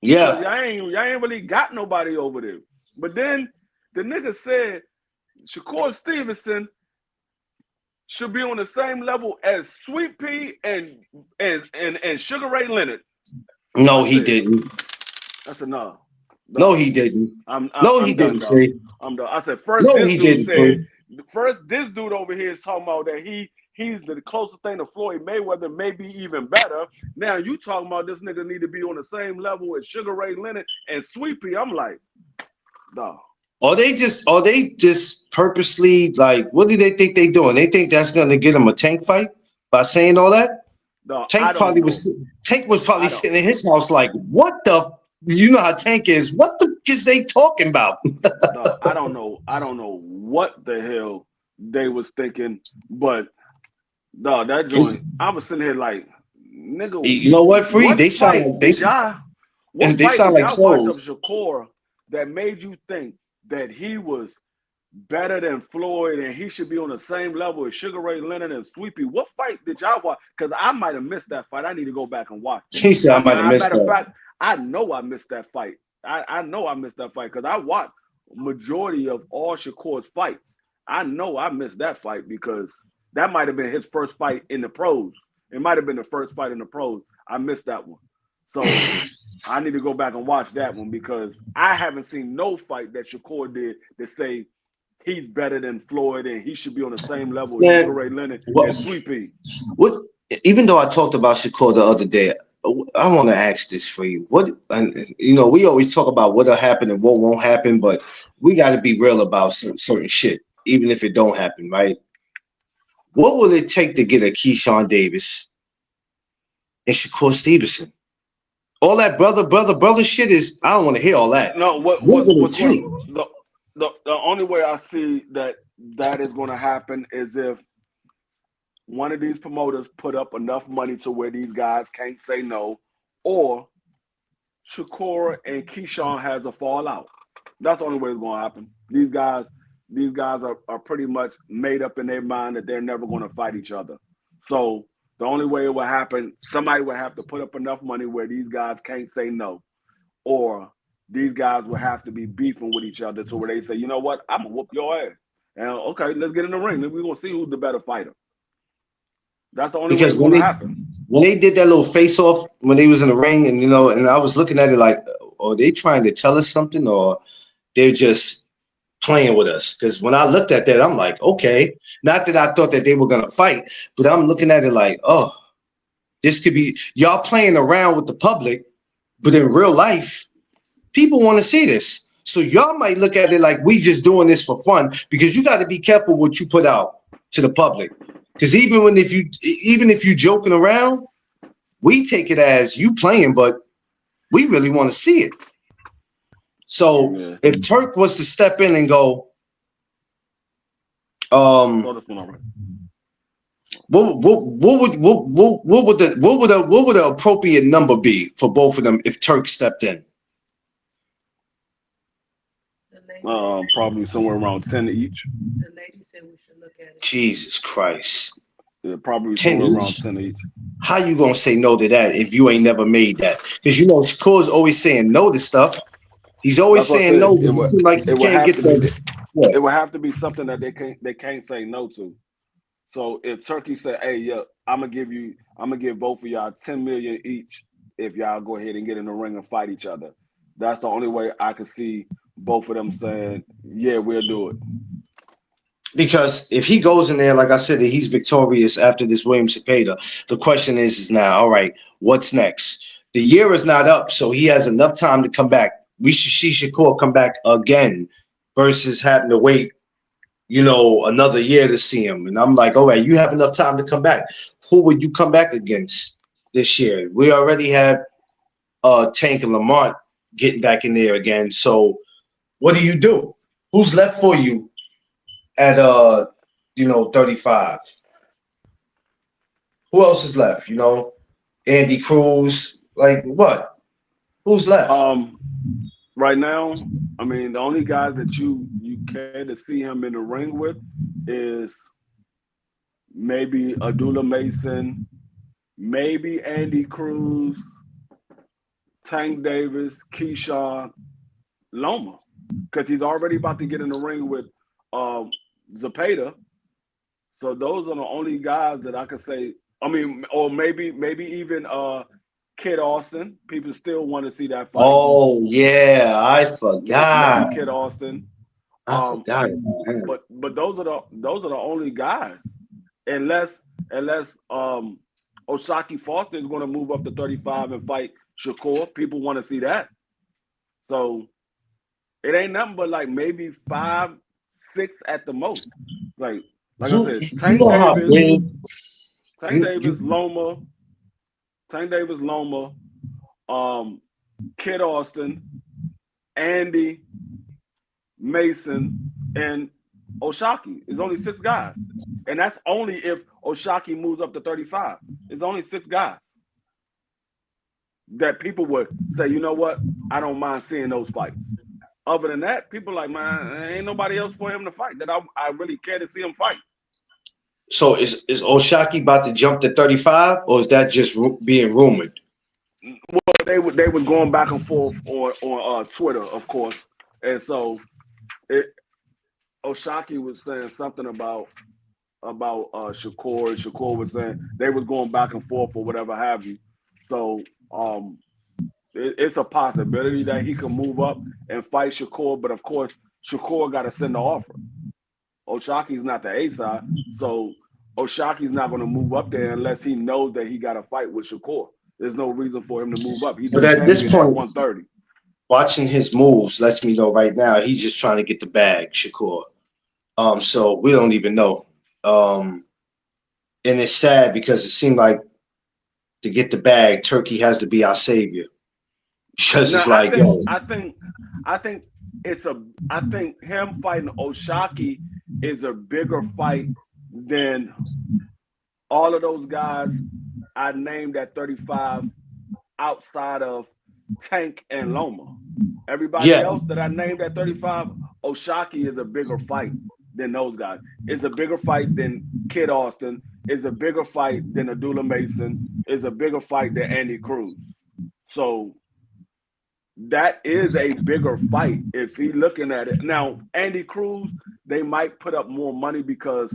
Yeah. Y'all ain't really got nobody over there. But then the nigga said Shakur Stevenson should be on the same level as Sweet Pea and Sugar Ray Leonard. No, he didn't. I said no. No, he didn't. He didn't. See, I'm done. I said first. No, he didn't. First, this dude over here is talking about that he's the closest thing to Floyd Mayweather, maybe even better. Now you talking about this nigga need to be on the same level as Sugar Ray Leonard and Sweet Pea. I'm like, no. Are they just purposely like? What do they think they doing? They think that's gonna get him a Tank fight by saying all that? No, Tank was probably sitting in his house like, what the? You know how Tank is. What the is they talking about? No, I don't know. I don't know what the hell they was thinking, but no, that joint. I was sitting here like, nigga. You know what, Free? They sound like they sound like trolls. Shakur that made you think that he was better than Floyd and he should be on the same level as Sugar Ray Leonard and Sweet Pea. What fight did y'all watch? Because I might have missed that fight. I need to go back and watch it. He said I might have missed that. Matter of fact, I know I missed that fight. I know I missed that fight because I watched majority of all Shakur's fights. I know I missed that fight because that might have been his first fight in the pros. It might have been the first fight in the pros. I missed that one. So I need to go back and watch that one because I haven't seen no fight that Shakur did that say he's better than Floyd and he should be on the same level as Sugar Ray Leonard and Sweet Pea. Even though I talked about Shakur the other day, I want to ask this for you. We always talk about what'll happen and what won't happen, but we got to be real about certain shit, even if it don't happen, right? What will it take to get a Keyshawn Davis and Shakur Stevenson? All that brother shit is. I don't want to hear all that. No, what will it take? The only way I see that is going to happen is if one of these promoters put up enough money to where these guys can't say no, or Shakur and Keyshawn has a fallout. That's the only way it's going to happen. These guys are pretty much made up in their mind that they're never going to fight each other. So the only way it will happen, somebody would have to put up enough money where these guys can't say no, or these guys will have to be beefing with each other to where they say, you know what, I'm going to whoop your ass. And okay, let's get in the ring. Then we're going to see who's the better fighter. That's the only way it's going to happen. When they did that little face-off, when they was in the ring, and I was looking at it like, are they trying to tell us something or they're just playing with us? Because when I looked at that, I'm like, okay. Not that I thought that they were going to fight, but I'm looking at it like, oh, this could be y'all playing around with the public, but in real life, people want to see this. So y'all might look at it like we just doing this for fun because you got to be careful what you put out to the public. Because even if you joking around, we take it as you playing, but we really want to see it. So if Turk was to step in and go, what would the appropriate number be for both of them if Turk stepped in? Probably somewhere around 10 each. The lady said we should look at it. Jesus Christ. Yeah, probably somewhere around 10 each. How you gonna say no to that if you ain't never made that? Because Shakur's always saying no to stuff. He's always saying no. It would like you can't get the. It would have to be something that they can't say no to. So if Turkey said, "Hey, yeah, I'm gonna give both of y'all 10 million each if y'all go ahead and get in the ring and fight each other," that's the only way I could see both of them saying, "Yeah, we'll do it." Because if he goes in there, like I said, that he's victorious after this William Cepeda, the question is now, all right, what's next? The year is not up, so he has enough time to come back we should see Shakur come back again versus having to wait, another year to see him. And I'm like, all right, you have enough time to come back. Who would you come back against this year? We already have Tank and Lamont getting back in there again. So what do? Who's left for you at 35? Who else is left? Andy Cruz. Like what? Who's left? Right now, I mean, the only guys that you care to see him in the ring with is maybe Abdullah Mason, maybe Andy Cruz, Tank Davis, Keyshawn, Loma, because he's already about to get in the ring with Zepeda. So those are the only guys that I could say. I mean, or maybe even Kid Austin. People still want to see that fight. Oh yeah, I forgot. Maybe Kid Austin. I forgot about him. But those are the only guys. Unless Oshaki Foster is going to move up to 35 and fight Shakur. People want to see that. So it ain't nothing but like maybe 5, 6 at the most. Like I said, Tank Davis, Loma, Kid Austin, Andy, Mason, and Oshaki. It's only 6 guys. And that's only if Oshaki moves up to 35. It's only 6 guys that people would say, you know what? I don't mind seeing those fights. Other than that, people are like, man, ain't nobody else for him to fight that I really care to see him fight. So is Oshaki about to jump to 35, or is that just being rumored? Well, they were going back and forth on Twitter, of course, and so Oshaki was saying something about Shakur. Shakur was saying they was going back and forth or whatever have you. So it's a possibility that he can move up and fight Shakur, but of course Shakur got to send the offer. Oshaki's not the A side, so Oshaki's not going to move up there unless he knows that he got to fight with Shakur. There's no reason for him to move up. He's but at this point, 130. Watching his moves lets me know right now he's just trying to get the bag, Shakur. So we don't even know. And it's sad because it seemed like to get the bag, Turkey has to be our savior. Because it's like, I think him fighting Oshaki is a bigger fight than all of those guys I named at 35 outside of Tank and Loma. Everybody else that I named at 35, Oshaki is a bigger fight than those guys. It's a bigger fight than Kid Austin. It's a bigger fight than Abdullah Mason. It's a bigger fight than Andy Cruz. So that is a bigger fight if he's looking at it. Now, Andy Cruz, they might put up more money because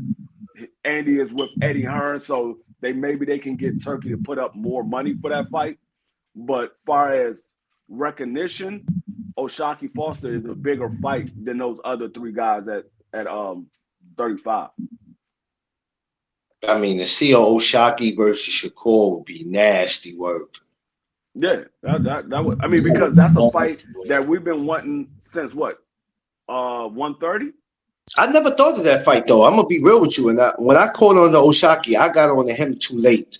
Andy is with Eddie Hearn, so maybe they can get Turkey to put up more money for that fight. But far as recognition, Oshaki Foster is a bigger fight than those other 3 guys at 35. I mean, to see Oshaki versus Shakur would be nasty work. Yeah, that would. I mean, because that's a fight that we've been wanting since what, 130. I never thought of that fight though. I'm gonna be real with you. And when I called on the Oshaki, I got on to him too late.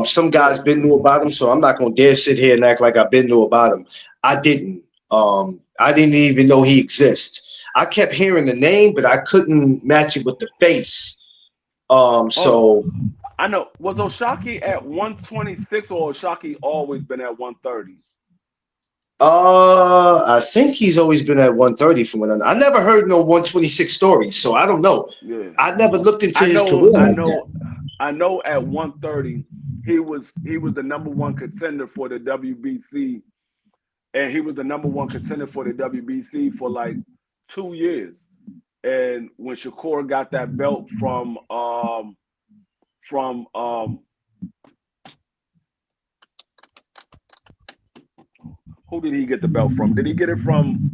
Some guys been knew about him, so I'm not gonna dare sit here and act like I've been knew about him. I didn't. I didn't even know he exists. I kept hearing the name, but I couldn't match it with the face. So I know. Was Oshaki at 126 or Oshaki always been at 130? I think he's always been at 130 from what I never heard no 126 stories, so I don't know. Yeah. I never looked into his career. I know at 130 he was the number 1 contender for the WBC, and he was the number 1 contender for the WBC for like 2 years. And when Shakur got that belt from who did he get the belt from? Did he get it from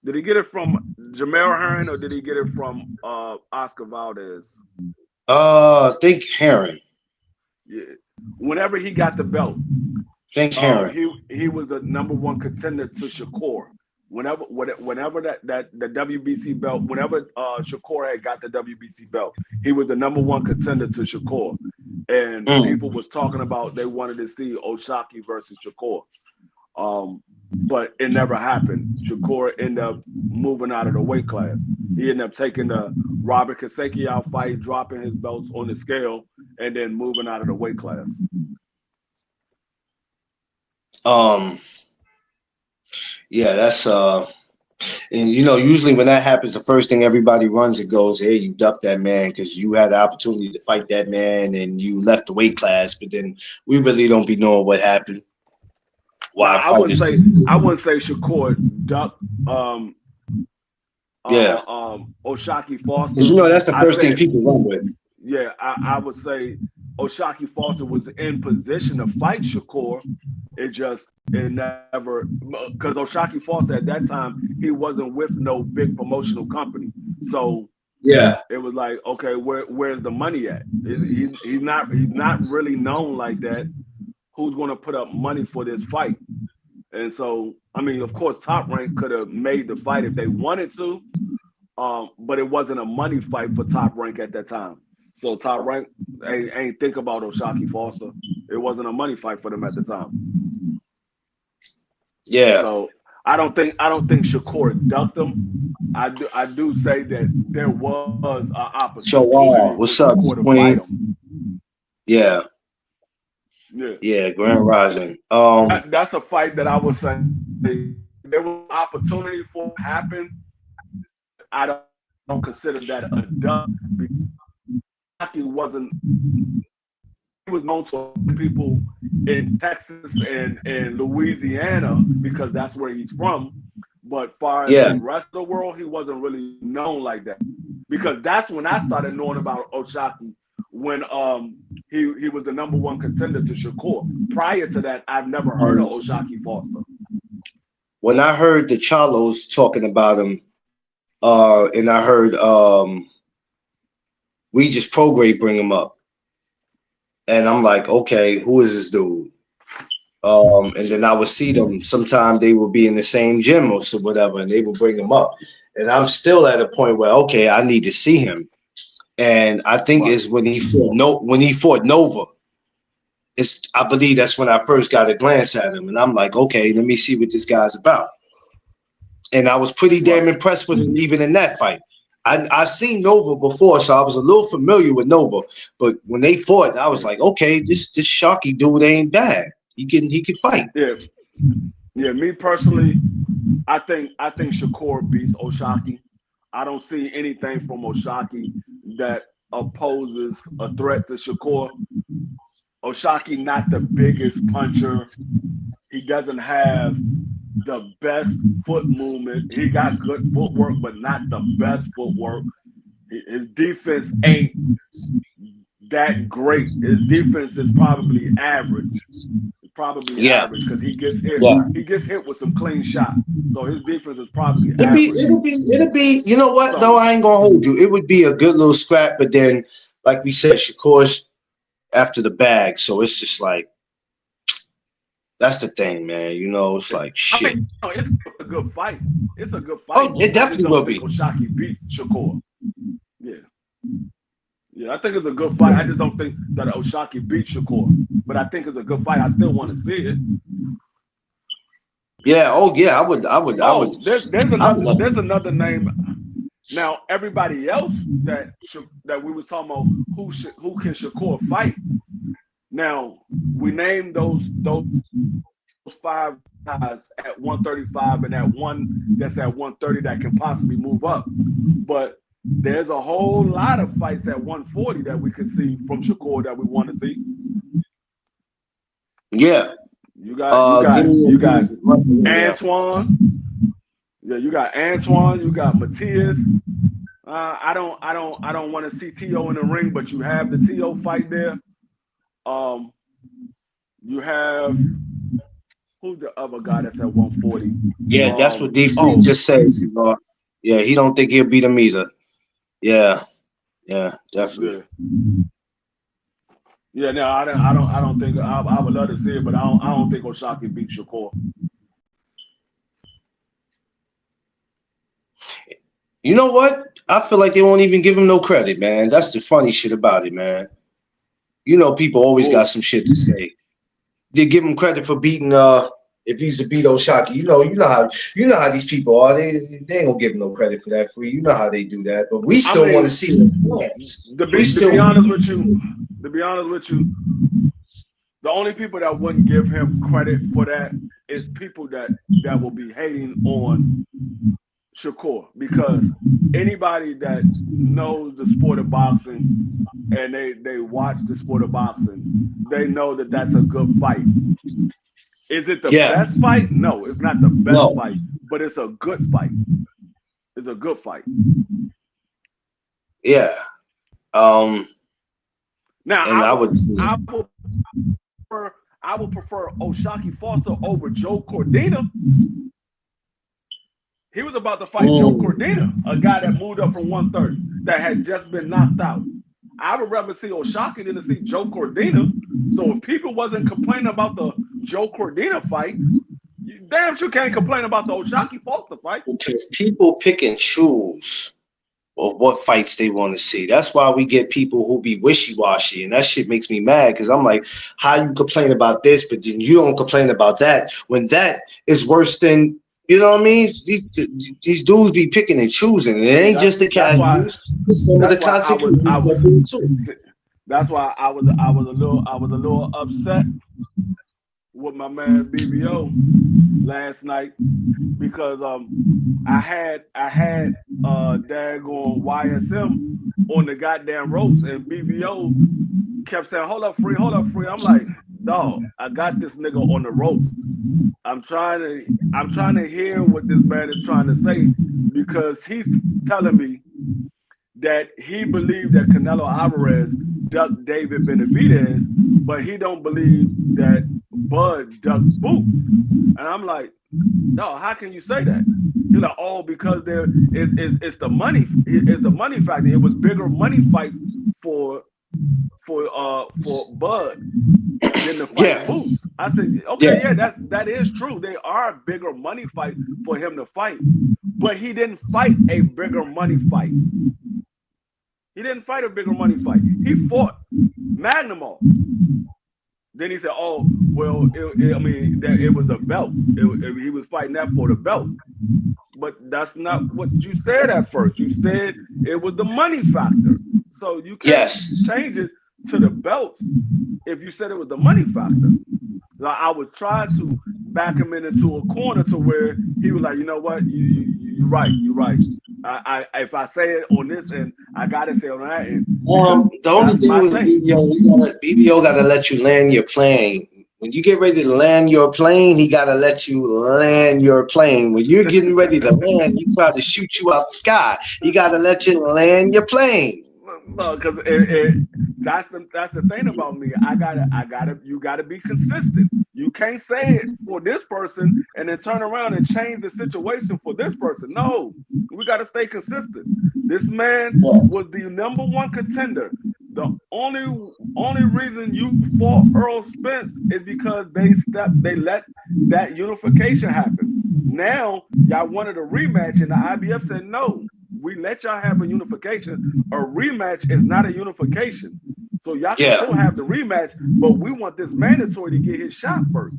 Jamel Hearn or did he get it from Oscar Valdez? I think Heron. Yeah. Whenever he got the belt, Think Heron. He was the number one contender to Shakur. Whenever that the WBC belt, whenever Shakur had got the WBC belt, he was the number one contender to Shakur. And people was talking about they wanted to see O'Shaquie versus Shakur. But it never happened. Shakur ended up moving out of the weight class. He ended up taking the Robert Kasechia fight, dropping his belts on the scale, and then moving out of the weight class. Yeah, that's and usually when that happens, the first thing everybody runs and goes, "Hey, you ducked that man because you had the opportunity to fight that man and you left the weight class." But then we really don't be knowing what happened. Why I wouldn't say Shakur ducked O'Shaquie Foster. Because that's the first thing people run with. Yeah, I would say O'Shaquie Foster was in position to fight Shakur. It never, because O'Shaquie Foster at that time, he wasn't with no big promotional company. So yeah, it was like, okay, where's the money at? He's not really known like that. Who's going to put up money for this fight? And so, I mean, of course, Top Rank could have made the fight if they wanted to, but it wasn't a money fight for Top Rank at that time. So Top Rank ain't think about O'Shaquie Foster. It wasn't a money fight for them at the time. Yeah. So I don't think Shakur ducked him. I do say that there was an opportunity. So what's up, Queen? Yeah. Yeah, Grand Rising. That's a fight that I would say there was an opportunity for it to happen. I don't consider that a duck because he was known to people in Texas and Louisiana because that's where he's from. But far as the rest of the world, he wasn't really known like that. Because that's when I started knowing about O'Shaquie, when he was the number one contender to Shakur. Prior to that, I've never heard of O'Shaquie Foster. When I heard the Charlos talking about him, and I heard Regis Prograde bring him up. And I'm like, okay, who is this dude? And then I would see them. Sometime they would be in the same gym or so whatever, and they would bring him up. And I'm still at a point where, okay, I need to see him. And I think it's when he fought Nova. I believe that's when I first got a glance at him, and I'm like, okay, let me see what this guy's about. And I was pretty damn impressed with him even in that fight. I've seen Nova before, so I was a little familiar with Nova. But when they fought, I was like, okay, this Sharky dude ain't bad. He can fight. Yeah. Me personally, I think Shakur beats O'Shaquie. I don't see anything from O'Shaquie that opposes a threat to Shakur. O'Shaquie not the biggest puncher. He doesn't have the best foot movement. He got good footwork, but not the best footwork. His defense ain't that great. His defense is probably average. It's probably average because he gets hit. He gets hit with some clean shots. So his defense is probably average. It'll be. You know what? No, I ain't gonna hold you. It would be a good little scrap, but then, like we said, Shakur's after the bag, so it's just like. That's the thing, man. It's like shit. I mean, it's a good fight. It's a good fight. Oh, it definitely will be. O'Shaquie beat Shakur. Yeah, I think it's a good fight. I just don't think that O'Shaquie beat Shakur, but I think it's a good fight. I still want to see it. Yeah. Oh, yeah. I would. There's another name. Now, everybody else that we was talking about who can Shakur fight. Now, we named those 5 guys at 135 and that one that's at 130 that can possibly move up. But there's a whole lot of fights at 140 that we can see from Shakur that we want to see. Yeah. You got Antoine. Yeah, you got Antoine. You got Matias. I don't want to see T.O. in the ring, but you have the T.O. fight there. You have who's the other guy that's at 140? Yeah, that's what D3 just says. Yeah, he don't think he'll beat him either. Yeah, definitely. Yeah, no, I don't think I would love to see it, but I don't think O'Shaquie beat Shakur. You know what? I feel like they won't even give him no credit, man. That's the funny shit about it, man. You know, people always got Who? some shit to say. They give him credit for beating if he's to beat O'Shaquie. You know how these people are. They ain't gonna give him no credit for that free. You know how they do that. But we I still want to mean, see the plans. We to still be honest with you, to be honest with you, the only people that wouldn't give him credit for that is people that will be hating on Shakur, because anybody that knows the sport of boxing and they watch the sport of boxing, they know that that's a good fight. Is it the yeah. best fight? No, it's not the best No. fight, but it's a good fight. It's a good fight. Yeah. Now And I would I would prefer O'Shaquie Foster over Joe Cordina. He was about to fight Joe Cordina, a guy that moved up from 130 that had just been knocked out. I would rather see O'Shaquie than to see Joe Cordina. So if people wasn't complaining about the Joe Cordina fight, damn sure can't complain about the O'Shaquie Foster fight. because people pick and choose of what fights they want to see. That's why we get people who be wishy-washy, and that shit makes me mad because I'm like, how you complain about this, but then you don't complain about that when that is worse than, you know what I mean? These dudes be picking and choosing, and it ain't just the casuals. Some of the content creators too. That's why I was a little upset with my man BBO last night, because I had daggone YSM on the goddamn ropes, and BBO kept saying, hold up, free. I'm like, dog, I got this nigga on the ropes. I'm trying to hear what this man is trying to say, because he's telling me that he believed that Canelo Alvarez ducked David Benavidez, but he don't believe that Bud ducked Boots. And I'm like, no, how can you say that? He's like, oh, because it's the money, it's the money factor. It was bigger money fight for Bud than the fight Boots. I said, okay, yeah, that is true. They are bigger money fight for him to fight, but he didn't fight a bigger money fight. He didn't fight a bigger money fight. He fought Magnumov. Then he said, "Oh, well, it was a belt. He was fighting that for the belt." But that's not what you said at first. You said it was the money factor. So you can't change it to the belt if you said it was the money factor. So I was trying to back him into a corner to where he was like, you know what, you're right. If I say it on this end, I gotta say it on that end. The only thing with BBO gotta let you land your plane. When you get ready to land your plane, he gotta let you land your plane. When you're getting ready to land, he try to shoot you out the sky. He gotta let you land your plane. No, because that's the thing about me. You gotta be consistent. You can't say it for this person and then turn around and change the situation for this person. No, we gotta stay consistent. This man was the #1 contender. The only reason you fought Earl Spence is because they let that unification happen. Now y'all wanted a rematch, and the IBF said no. We let y'all have a unification. A rematch is not a unification. So y'all can still have the rematch, but we want this mandatory to get his shot first.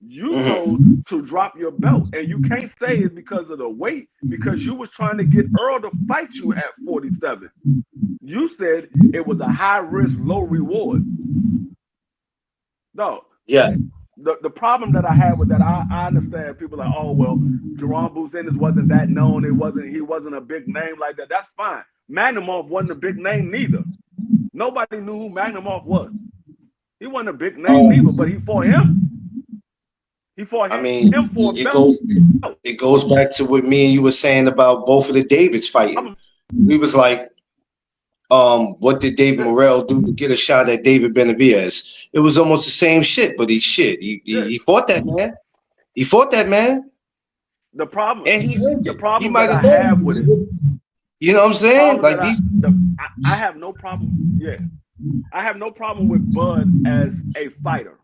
You chose to drop your belt, and you can't say it's because of the weight, because you was trying to get Earl to fight you at 47. You said it was a high risk, low reward. No. Yeah. The problem that I had with that, I understand people are like, oh, well, Jerome Boots Ennis wasn't that known. He wasn't a big name like that. That's fine. Magnumov wasn't a big name neither. Nobody knew who Magnumov was. He wasn't a big name neither, but he fought him. He fought him for a belt. It goes back to what me and you were saying about both of the Davids fighting. We was like, what did David Morrell do to get a shot at David Benavidez? It was almost the same shit, but he fought that man. He fought that man. The problem that I have with it. You know what I'm saying? Like I have no problem. Yeah. I have no problem with Bud as a fighter,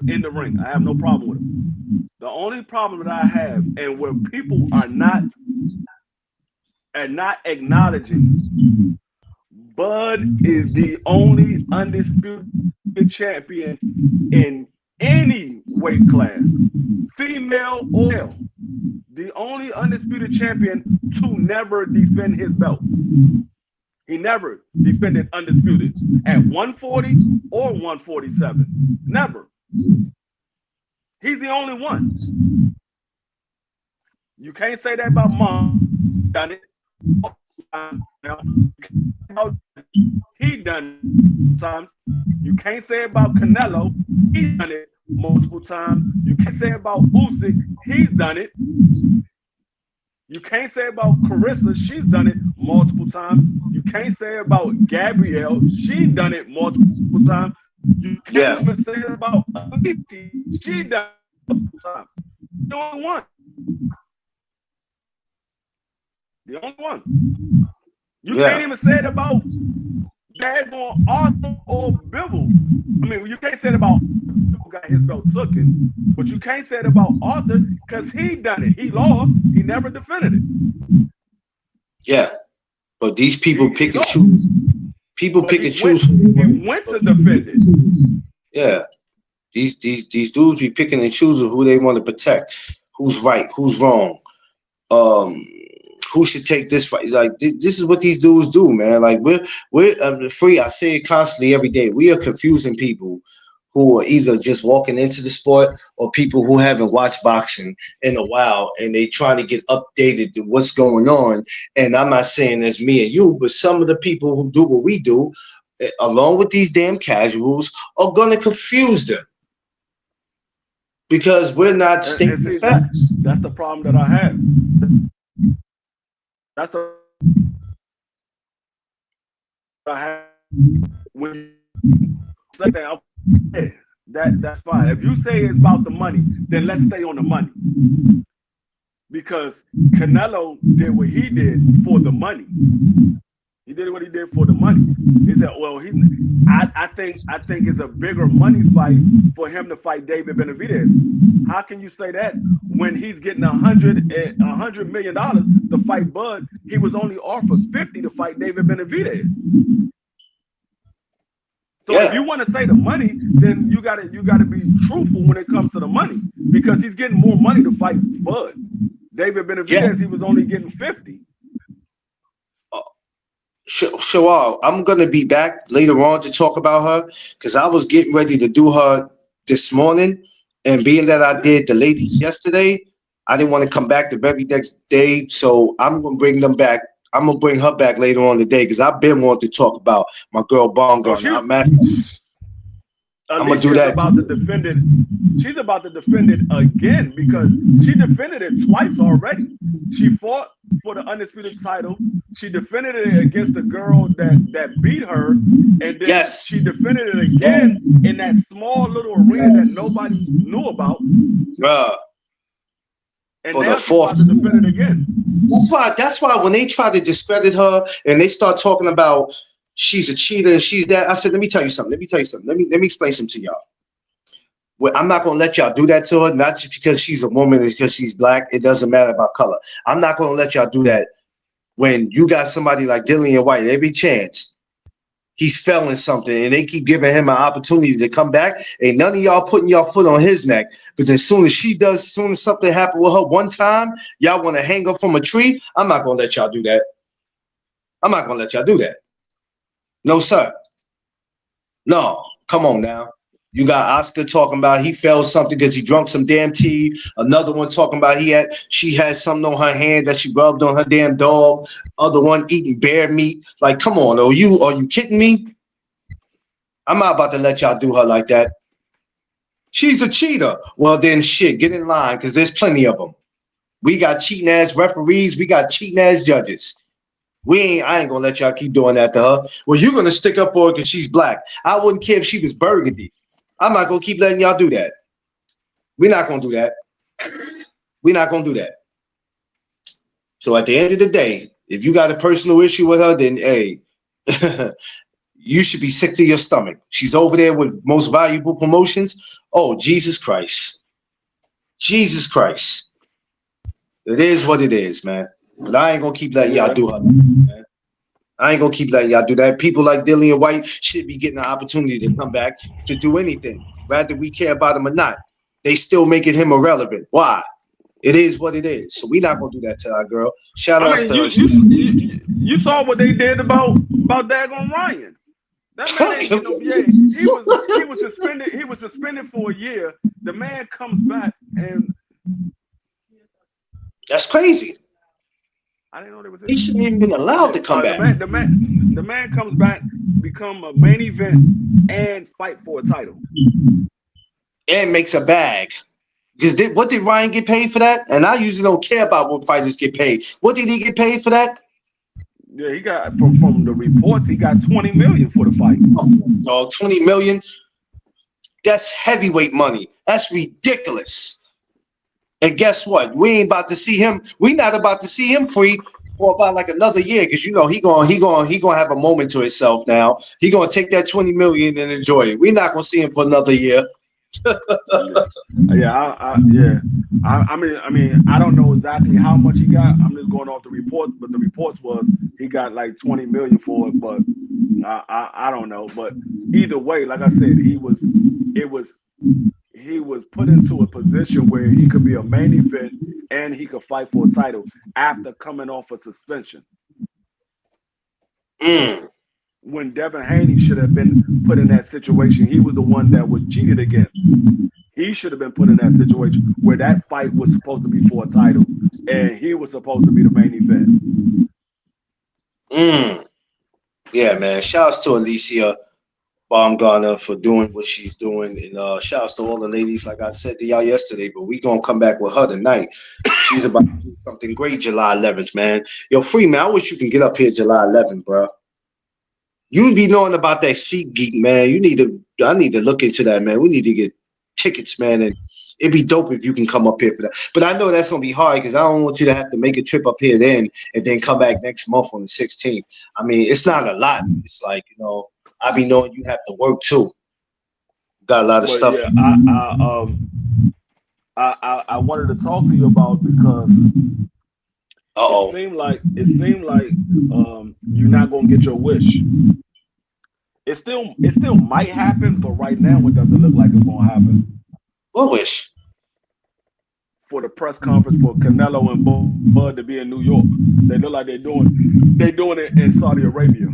in the ring. I have no problem with him. The only problem that I have, and where people are not acknowledging, Bud is the only undisputed champion in any weight class, female or male. The only undisputed champion to never defend his belt. He never defended undisputed at 140 or 147. Never. He's the only one. You can't say that about Mom. Done it. He done it times. You can't say about Canelo. He's done it multiple times. You can't say about Usyk. He's done it. You can't say about Carissa. She's done it multiple times. You can't say about Gabrielle. She's done it multiple times. You can't even say about Alicia. She done it multiple times. The only one. The only one. You can't even say it about Dagon, Arthur, or Bivol. I mean, you can't say it about who got his belt taken, but you can't say it about Arthur because he done it. He lost. He never defended it. Yeah, but these people pick and choose. People pick and choose. He went to defend it. Yeah, these dudes be picking and choosing who they want to protect, who's right, who's wrong, who should take this fight. Like this is what these dudes do, man. Like we're free. I say it constantly every day. We are confusing people who are either just walking into the sport or people who haven't watched boxing in a while and they trying to get updated to what's going on. And I'm not saying that's me and you, but some of the people who do what we do, along with these damn casuals, are going to confuse them because we're not stating the facts. That's the problem that I have. That's the I have. When you say that, okay, that's fine. If you say it's about the money, then let's stay on the money. Because Canelo did what he did for the money. He did what he did for the money. He said, "Well, I think it's a bigger money fight for him to fight David Benavidez." How can you say that when he's getting $100 million to fight Bud? He was only offered 50 to fight David Benavidez. So if you want to say the money, then you gotta be truthful when it comes to the money because he's getting more money to fight Bud. David Benavidez, he was only getting 50. Sure, I'm gonna be back later on to talk about her because I was getting ready to do her this morning, and being that I did the ladies yesterday, I didn't want to come back the very next day, so I'm gonna bring them back. I'm gonna bring her back later on today because I've been wanting to talk about my girl Bongo. I'm gonna do that. She's about to defend it again because she defended it twice already. She fought for the undisputed title. She defended it against the girl that beat her, and then she defended it again in that small little arena that nobody knew about. And for now the she's about to defend it again. That's why when they try to discredit her and they start talking about she's a cheater and she's that, I said, let me tell you something. Let me explain something to y'all. Well, I'm not gonna let y'all do that to her, not just because she's a woman, it's because she's black. It doesn't matter about color. I'm not gonna let y'all do that when you got somebody like Dillian White. Every chance he's failing something and they keep giving him an opportunity to come back. Ain't none of y'all putting y'all foot on his neck. But as soon as something happened with her one time, y'all want to hang her from a tree. I'm not gonna let y'all do that. I'm not gonna let y'all do that. No, sir. No, come on now. You got Oscar talking about he felt something because he drunk some damn tea. Another one talking about she had something on her hand that she rubbed on her damn dog. Other one eating bear meat. Like, come on, are you kidding me? I'm not about to let y'all do her like that. She's a cheater. Well, then shit, get in line because there's plenty of them. We got cheating ass referees. We got cheating ass judges. I ain't gonna let y'all keep doing that to her. Well, you're gonna stick up for her because she's black. I wouldn't care if she was burgundy. I'm not gonna keep letting y'all do that. We're not gonna do that. We're not gonna do that. So at the end of the day, if you got a personal issue with her, then hey, You should be sick to your stomach. She's over there with most valuable promotions. Oh, Jesus Christ. Jesus Christ. It is what it is, man. But I ain't gonna keep letting y'all do her, man. I ain't gonna keep letting y'all do that. People like Dillian White should be getting an opportunity to come back to do anything, whether we care about him or not. They still making him irrelevant. Why? It is what it is. So we not gonna do that to our girl. Shout out to her. You saw what they did about daggone Ryan. That man ain't getting no VA. He was suspended. He was suspended for a year. The man comes back and that's crazy. I didn't know there was. He shouldn't even been allowed to come back. The man comes back, become a main event, and fight for a title. And makes a bag. Because what did Ryan get paid for that? And I usually don't care about what fighters get paid. What did he get paid for that? Yeah, he got from the reports. He got $20 million for the fight. Dog, $20 million. That's heavyweight money. That's ridiculous. And guess what? We ain't about to see him. We not about to see him free for about like another year because you know he gonna have a moment to himself now. He gonna take that $20 million and enjoy it. We're not gonna see him for another year. I mean, I don't know exactly how much he got. I'm just going off the reports, but the reports was he got like $20 million for it. But I don't know. But either way, like I said, he was put into a position where he could be a main event and he could fight for a title after coming off a suspension. When Devin Haney should have been put in that situation, he was the one that was cheated against. He should have been put in that situation where that fight was supposed to be for a title, and he was supposed to be the main event. Yeah, man. Shouts to Alicia Baumgartner for doing what she's doing, and shouts to all the ladies. Like I said to y'all yesterday, but we gonna come back with her tonight. She's about to do something great July 11th, man. Yo, Free, man, I wish you can get up here July 11th, bro. You be knowing about that Seat Geek, man. I need to look into that, man. We need to get tickets, man, and it'd be dope if you can come up here for that. But I know that's gonna be hard because I don't want you to have to make a trip up here then and then come back next month on the 16th. I mean, it's not a lot. It's like, you know, I be knowing you have to work too. Got a lot of stuff. Yeah, I wanted to talk to you about because it seemed like you're not gonna get your wish. It still might happen, but right now it doesn't look like it's gonna happen. What wish? For the press conference for Canelo and Bud to be in New York. They look like they're doing it in Saudi Arabia.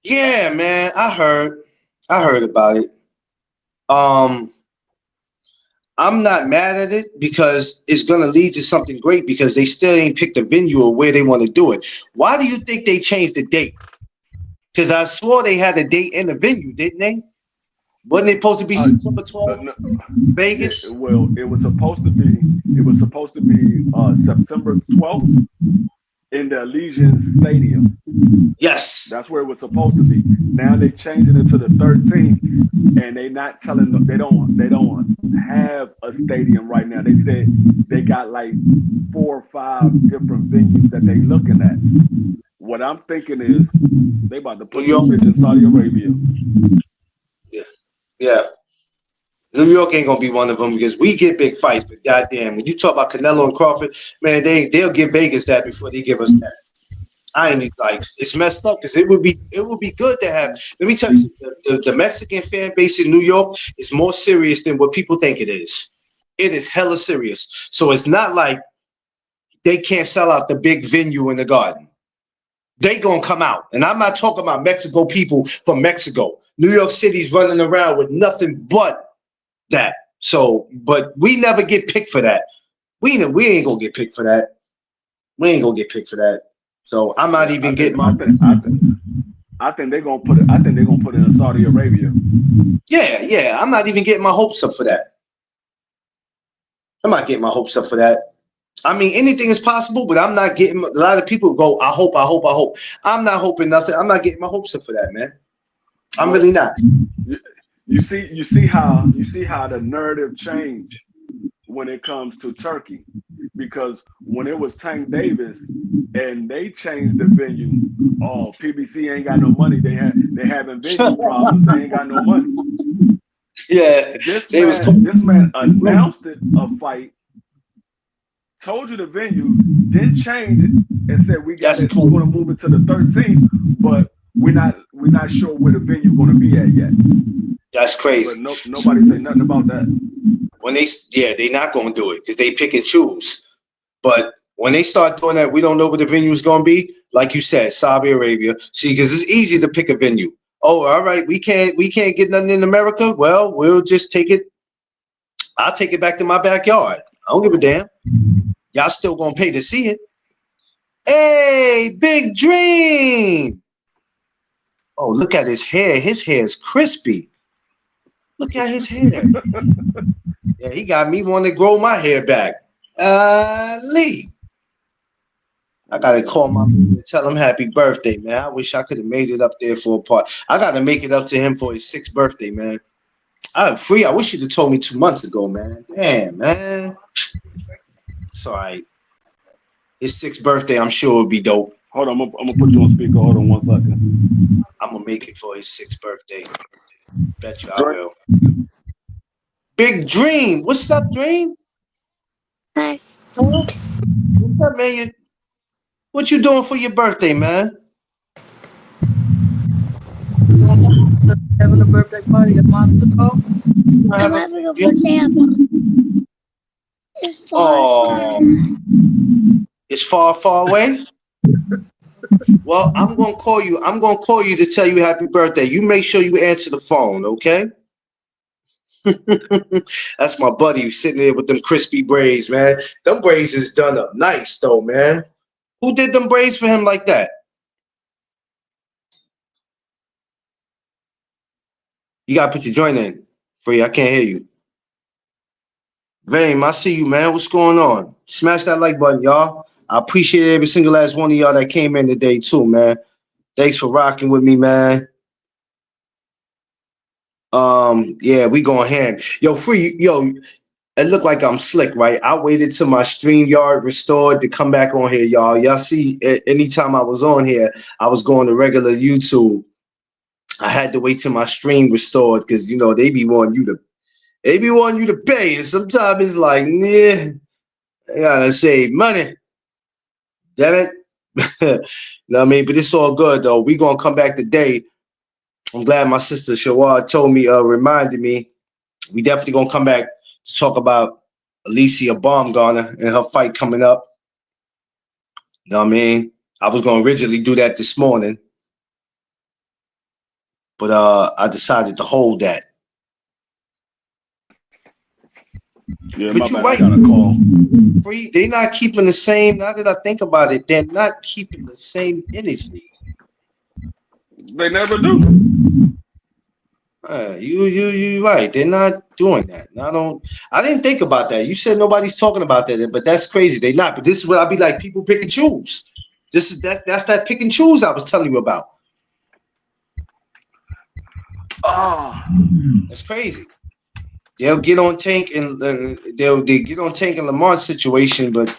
Yeah, man, I heard about it. I'm not mad at it because it's gonna lead to something great because they still ain't picked a venue or where they want to do it. Why do you think they changed the date? Because I swore they had a date and a venue, didn't they? Wasn't it supposed to be September 12th? No. Vegas? Yeah, well, it was supposed to be September 12th in the Allegiant Stadium. Yes. That's where it was supposed to be. Now they changing it to the 13th, and they not telling them they don't have a stadium right now. They said they got like 4 or 5 different venues that they looking at. What I'm thinking is they about to put this bitch in Saudi Arabia. Yeah. New York ain't gonna be one of them because we get big fights, but goddamn, when you talk about Canelo and Crawford, man, they'll give Vegas that before they give us that. I ain't like it's messed up because it would be good to have. Let me tell you, the Mexican fan base in New York is more serious than what people think it is. It is hella serious. So it's not like they can't sell out the big venue in the Garden. They gonna come out, and I'm not talking about Mexico people from Mexico. New York City's running around with nothing but that. So, but we never get picked for that. We ain't gonna get picked for that. We ain't gonna get picked for that. So I'm not even getting my. I think they're gonna put it. I think they're gonna put it in Saudi Arabia. Yeah. I'm not even getting my hopes up for that. I'm not getting my hopes up for that. I mean, anything is possible, but I'm not getting. A lot of people go, I hope. I'm not hoping nothing. I'm not getting my hopes up for that, man. I'm really not. You see how the narrative changed when it comes to Turkey. because when it was Tank Davis and they changed the venue, oh, PBC ain't got no money. They having venue problems. They ain't got no money. Yeah, This man announced it a fight, told you the venue, then changed it and said we're going to move it to the 13th, but we're not sure where the venue going to be at yet. That's crazy. But nobody say nothing about that. When they're not going to do it because they pick and choose. But when they start doing that, we don't know where the venue is going to be. Like you said, Saudi Arabia. See, because it's easy to pick a venue. Oh, all right, we can't get nothing in America. Well, we'll just take it. I'll take it back to my backyard. I don't give a damn. Y'all still gonna pay to see it. Hey, Big Dream. Oh, look at his hair. His hair is crispy. Look at his hair. Yeah, he got me wanting to grow my hair back. Lee. I gotta call my man and tell him happy birthday, man. I wish I could have made it up there for a part. I gotta make it up to him for his 6th birthday, man. I'm free. I wish you'd have told me 2 months ago, man. Damn, man. It's all right. His 6th birthday, I'm sure would be dope. Hold on, I'm gonna put you on speaker. Hold on 1 second. I'm gonna make it for his 6th birthday. Bet you I will. Big Dream, what's up, Dream? Hi. What's up, man? What you doing for your birthday, man? Having a birthday party at Monster Co. I'm having a birthday at It's far. It's far away? Well, I'm gonna call you. I'm gonna call you to tell you happy birthday. You make sure you answer the phone, okay? That's my buddy who's sitting there with them crispy braids, man. Them braids is done up nice, though, man. Who did them braids for him like that? You gotta put your joint in. Free, I can't hear you. Vame, I see you, man. What's going on? Smash that like button, y'all. I appreciate every single last one of y'all that came in today, too, man. Thanks for rocking with me, man. Yeah, we going hand. Yo, Free, yo, it looked like I'm slick, right? I waited till my StreamYard restored to come back on here, y'all. Y'all see, anytime I was on here, I was going to regular YouTube. I had to wait till my stream restored because, you know, they be wanting you to pay. And sometimes it's like, yeah, I gotta save money. Damn it. You know what I mean? But it's all good, though. We gonna come back today. I'm glad my sister Shawad told me, reminded me. We definitely gonna come back to talk about Alicia Baumgartner and her fight coming up. You know what I mean? I was gonna originally do that this morning, but I decided to hold that. Yeah, But my you're bad. right. I got a call. Free, they're not keeping the same. Now that I think about it, they're not keeping the same energy. They never do. You right. They're not doing that. I didn't think about that. You said nobody's talking about that, but that's crazy. They're not. But this is what I'll be like. People pick and choose. That's that pick and choose I was telling you about. That's crazy. They'll get on Tank and they'll get on Tank and Lamar's situation, but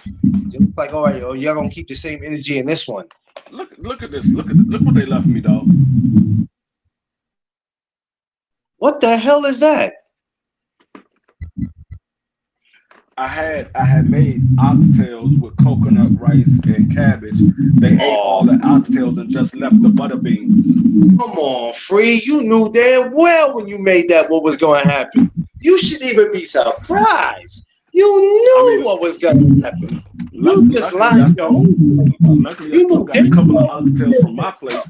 it's like, all right, y'all gonna keep the same energy in this one. Look at this. Look what they left me, dog. What the hell is that? I had made oxtails with coconut rice and cabbage. They ate all the oxtails and just left the butter beans. Come on, Free. You knew damn well when you made that what was going to happen. You should even be surprised. You knew what was going to happen. You just lied your own self. Luckily, I still got a couple of oxtails from my plate.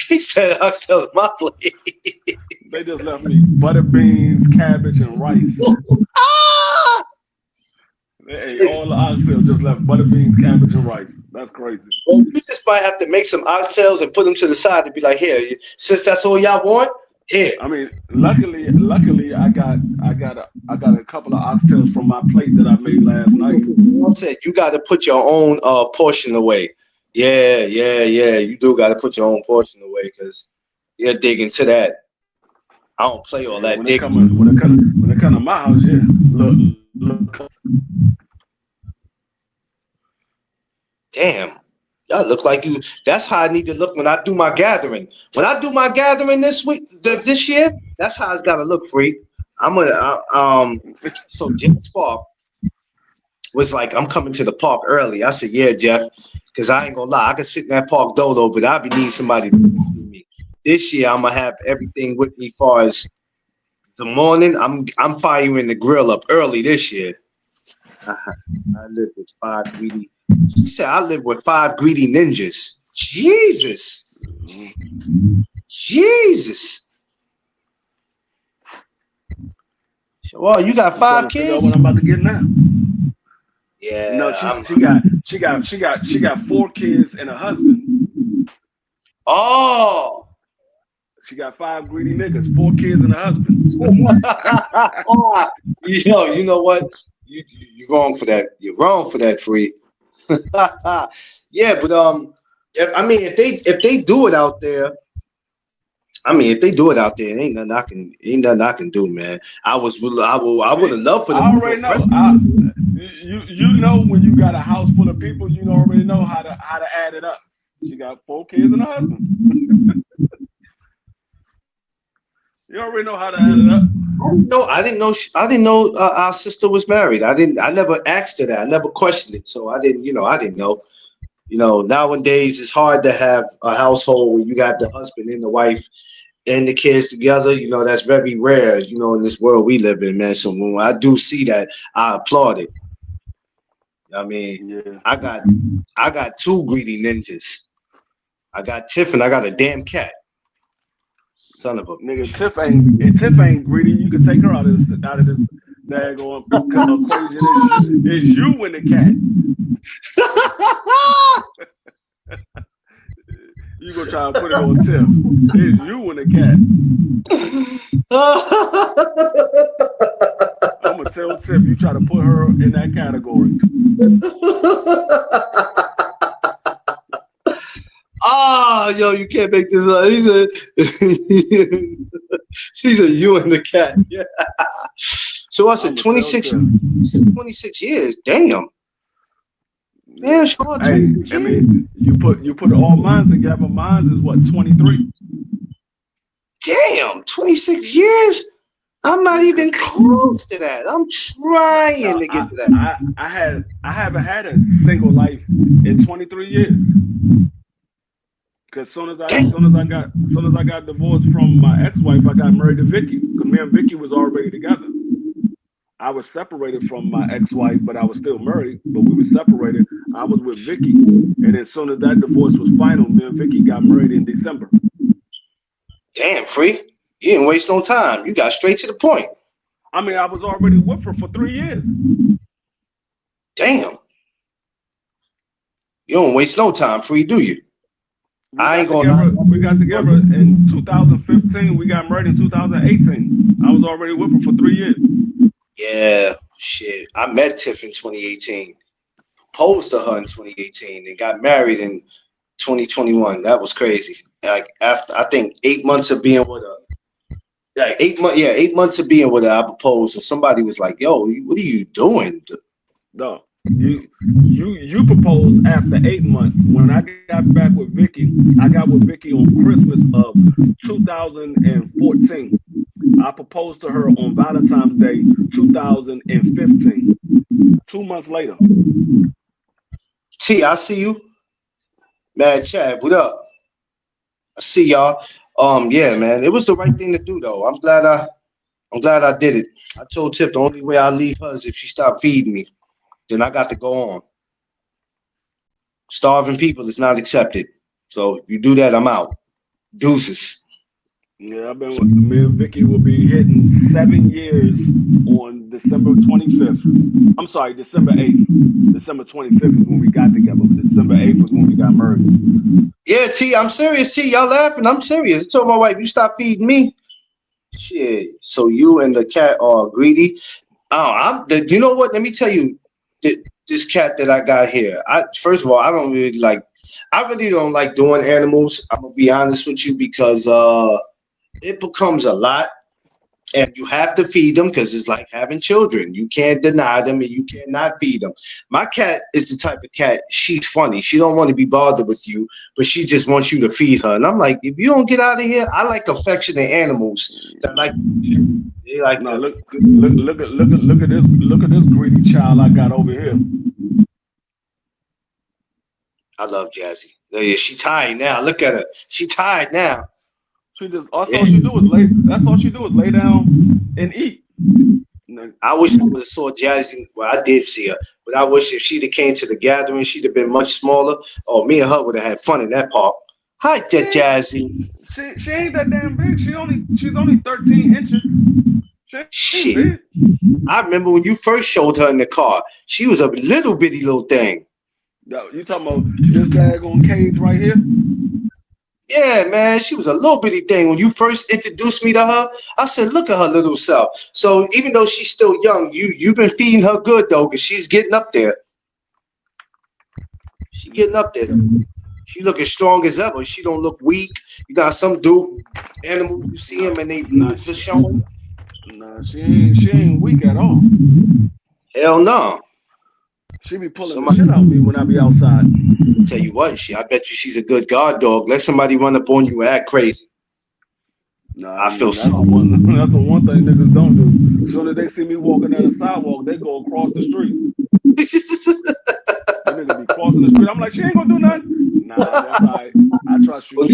He said oxtails my plate. They just left me butter beans, cabbage, and rice. They ate all the oxtails, just left butter beans, cabbage, and rice. That's crazy. Well, you just might have to make some oxtails and put them to the side and be like, here, since that's all y'all want, here. I mean, luckily, I got a couple of oxtails from my plate that I made last night. I said you got to put your own portion away. Yeah. You do got to put your own portion away because you're digging to that. I don't play all that digging. When it come to my house, yeah. Look. Damn. Y'all look like you. That's how I need to look when I do my gathering. When I do my gathering this this year, that's how it's gotta look, freak. I'm gonna so Jeff Spark was like, I'm coming to the park early. I said, yeah, Jeff, because I ain't gonna lie, I can sit in that park dodo, but I be need somebody to with me. This year I'm gonna have everything with me far as the morning. I'm firing the grill up early this year. I live with 5 greedy. She said I live with 5 greedy ninjas. Jesus. Jesus. Well, you got I'm trying 5 to figure out kids? what I'm about to get now. Yeah. No, she got 4 kids and a husband. Oh. She got 5 greedy niggas, 4 kids and a husband. Yo, you know what? You're wrong for that. You're wrong for that, free. Yeah, but if they do it out there, if they do it out there, ain't nothing I can do, man. I would have loved for them I to go already know. president. You know when you got a house full of people, you already know how to add it up. She got 4 kids and a husband. You already know how to add it up. No, I didn't know our sister was married. I never asked her that. I never questioned it. So I didn't know. Nowadays it's hard to have a household where you got the husband and the wife and the kids together. That's very rare, in this world we live in, man. So when I do see that, I applaud it. Yeah. I got 2 greedy ninjas. I got Tiff and I got a damn cat. Son of a Nigga, Tiff ain't greedy. You can take her out of this daggone equation. It's you and the cat. You gonna try and put it on Tiff. It's you and the cat. I'm gonna tell Tiff you try to put her in that category. Oh, yo, you can't make this up. He said you and the cat. Yeah. So I said 26 years. Damn. Yeah, sure. Hey, I mean, you put all mines together. Mine is what, 23? Damn, 26 years? I'm not even close to that. I'm trying to get to that. I haven't had a single life in 23 years. Cause soon as I got divorced from my ex-wife, I got married to Vicky. Cause me and Vicky was already together. I was separated from my ex-wife, but I was still married. But we were separated. I was with Vicky, and as soon as that divorce was final, me and Vicky got married in December. Damn, free. You didn't waste no time. You got straight to the point. I mean, I was already with her for 3 years. Damn. You don't waste no time, free, do you? We got together in 2015. We got married in 2018. I was already with her for 3 years. Yeah, shit. I met Tiff in 2018. Proposed to her in 2018 and got married in 2021. That was crazy. Like after I think 8 months of being with her. Like 8 months of being with her, I proposed. And somebody was like, yo, what are you doing? No. You proposed after 8 months. When I got back with Vicky, I got with Vicky on Christmas of 2014. I proposed to her on Valentine's Day 2015. 2 months later. T, I see you. Mad Chad, what up? I see y'all. Yeah, man. It was the right thing to do though. I'm glad I did it. I told Tiff the only way I leave her is if she stopped feeding me. Then I got to go on. Starving people is not accepted. So if you do that, I'm out. Deuces. Yeah, me and Vicky will be hitting 7 years on December 25th. I'm sorry, December 8th. December 25th is when we got together. December 8th was when we got married. Yeah, T, I'm serious, T. Y'all laughing. I'm serious. I told my wife, you stop feeding me. Shit. So you and the cat are greedy. You know what? Let me tell you, this cat that I got here. First of all, I really don't like doing animals. I'm gonna be honest with you because it becomes a lot. And you have to feed them because it's like having children. You can't deny them and you cannot feed them. My cat is the type of cat, she's funny. She don't want to be bothered with you, but she just wants you to feed her. And I'm like, if you don't get out of here, I like affectionate animals that like they like No, to. look at this greedy child I got over here. I love Jazzy. Oh, yeah, she tired now. Look at her. She tired now. She just that's all she do is lay. That's all she do is lay down and eat. I wish I would have saw Jazzy. Well, I did see her, but I wish if she'd have came to the gathering, she'd have been much smaller. Oh, me and her would have had fun in that park. Hi, She that ain't, Jazzy. she ain't that damn big. She's only 13 inches. She ain't Shit. big. I remember when you first showed her in the car. She was a little bitty little thing. You talking about this daggone cage right here? Yeah, man, she was a little bitty thing. When you first introduced me to her, I said, look at her little self. So even though she's still young, you've been feeding her good, though, because she's getting up there. She's getting up there. She looking strong as ever. She don't look weak. You got some dude, animals, you see them and they boobs are showing. Nah, she ain't weak at all. Hell no. She be pulling the shit out of me when I be outside. Tell you what, I bet you she's a good guard dog. Let somebody run up on you and act crazy. Nah, I feel that's the one thing niggas don't do. As soon as they see me walking down the sidewalk, they go across the street. That nigga be crossing the street. I'm like, she ain't gonna do nothing. Nah, that's all right. I trust you. Well, at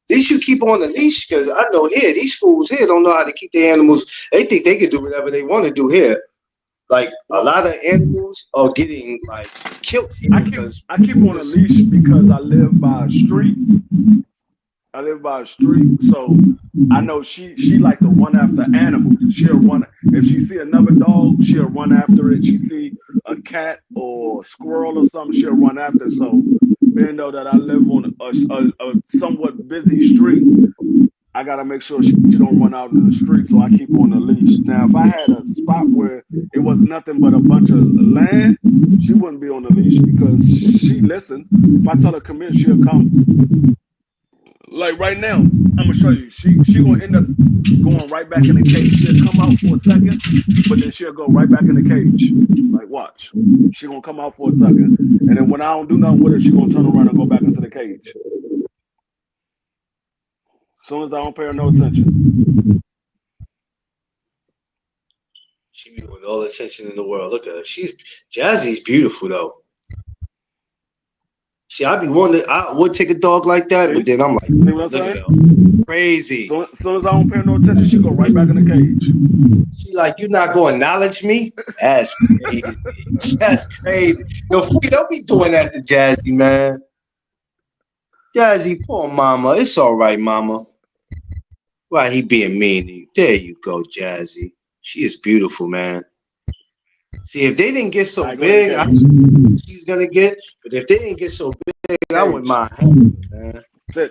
least you keep on the leash, because I know here, these fools here don't know how to keep their animals. They think they can do whatever they want to do here. Like, a lot of animals are getting, like, killed here I keep on a leash because I live by a street. So I know she like to run after animals. She'll run if she see another dog, she'll run after it. She see a cat or squirrel or something, she'll run after it. So being though that I live on a somewhat busy street, I gotta make sure she don't run out in the street, so I keep on the leash. Now, if I had a spot where it was nothing but a bunch of land, she wouldn't be on the leash because she listens. If I tell her come here, she'll come. Like right now, I'm gonna show you. She gonna end up going right back in the cage. She'll come out for a second, but then she'll go right back in the cage. Like watch, she gonna come out for a second, and then when I don't do nothing with her, she gonna turn around and go back into the cage. As soon as I don't pay her no attention. She be with all the attention in the world. Look at her. Jazzy's beautiful though. See, I would take a dog like that, but then I'm like, look at her. Crazy. So as soon as I don't pay her no attention, she go right back in the cage. She like, you're not going to acknowledge me? That's crazy. That's crazy. Yo, don't be doing that to Jazzy, man. Jazzy, poor mama. It's all right, mama. Why he being mean to you? There you go, Jazzy. She is beautiful, man. See, if they didn't get so big, she's gonna get. But if they didn't get so big, I wouldn't mind having her, man.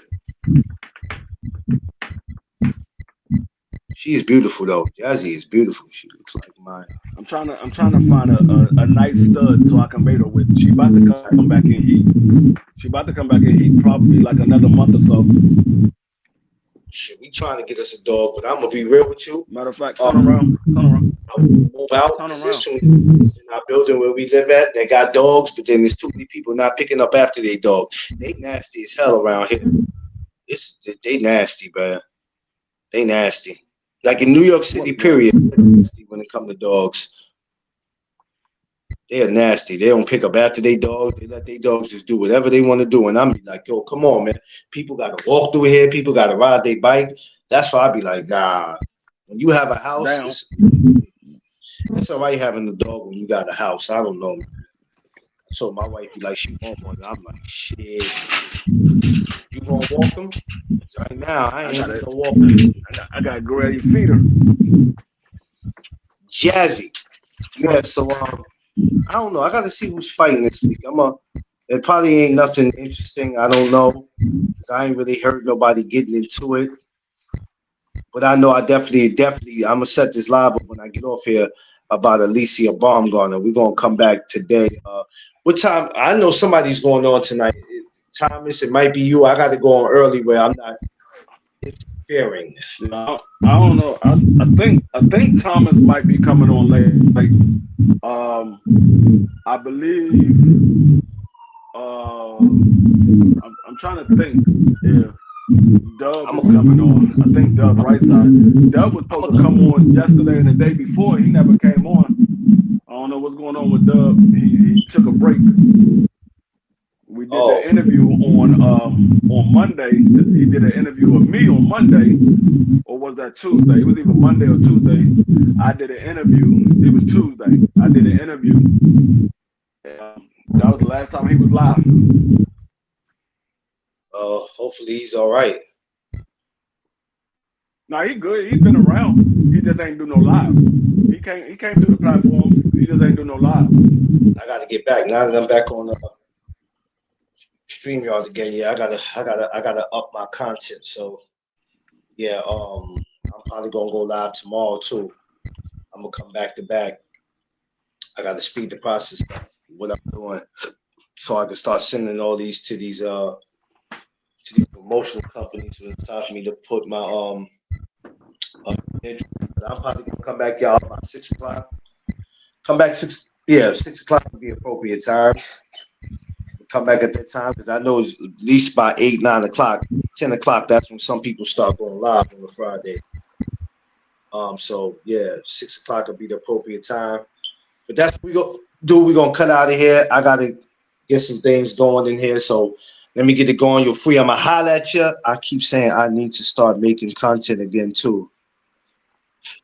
She's beautiful though. Jazzy is beautiful. She looks like mine. I'm trying to find a nice stud so I can mate her with. She about to come back in heat. She about to come back in heat probably like another month or so. Shit, we trying to get us a dog, but I'm gonna be real with you. Matter of fact, turn around. I'm gonna move out in our building where we live at. They got dogs, but then there's too many people not picking up after their dogs. They nasty as hell around here. They nasty, bro. They nasty. Like in New York City, period. Nasty when it comes to dogs. They are nasty. They don't pick up after they dogs. They let their dogs just do whatever they want to do. And I'm like, yo, come on, man. People got to walk through here. People got to ride their bike. That's why I be like, nah. When you have a house, it's all right having a dog when you got a house. I don't know. So my wife be like, she want one. I'm like, shit. You gonna walk them? Right now, I ain't gonna walk them. I got ready to feed her. Jazzy. Yeah, so I don't know. I got to see who's fighting this week. It probably ain't nothing interesting. I don't know. Cause I ain't really heard nobody getting into it. But I know I definitely, I'm going to set this live up when I get off here about Alicia Baumgartner. We're going to come back today. What time? I know somebody's going on tonight. Thomas, it might be you. I got to go on early where I'm not. fearing. I don't know. I think Thomas might be coming on late. Like, I believe. I'm trying to think if Dub is coming on. I think Dub right side. Dub was supposed to come on yesterday and the day before. He never came on. I don't know what's going on with Dub. He took a break. We did the interview on Monday. He did an interview with me on Monday, or was that Tuesday? It was either Monday or Tuesday. I did an interview. It was Tuesday. I did an interview. That was the last time he was live. Hopefully he's all right. No, he good. He's been around. He just ain't do no live. He can't do the platform. He just ain't do no live. I gotta get back now that I'm back on StreamYard again. Yeah, I gotta up my content. So yeah, I'm probably gonna go live tomorrow too. I'm gonna come back to back. I gotta speed the process up, what I'm doing, so I can start sending all these to these promotional companies when it's time for me to put my I'm probably gonna come back, y'all, about 6 o'clock. Come back 6 o'clock would be appropriate time. Come back at that time because I know it's at least by 8, 9 o'clock, 10 o'clock. That's when some people start going live on a Friday. So yeah, 6 o'clock would be the appropriate time. But that's what we go do. We're gonna cut out of here. I gotta get some things going in here. So let me get it going. You're free. I'ma holler at you. I keep saying I need to start making content again too.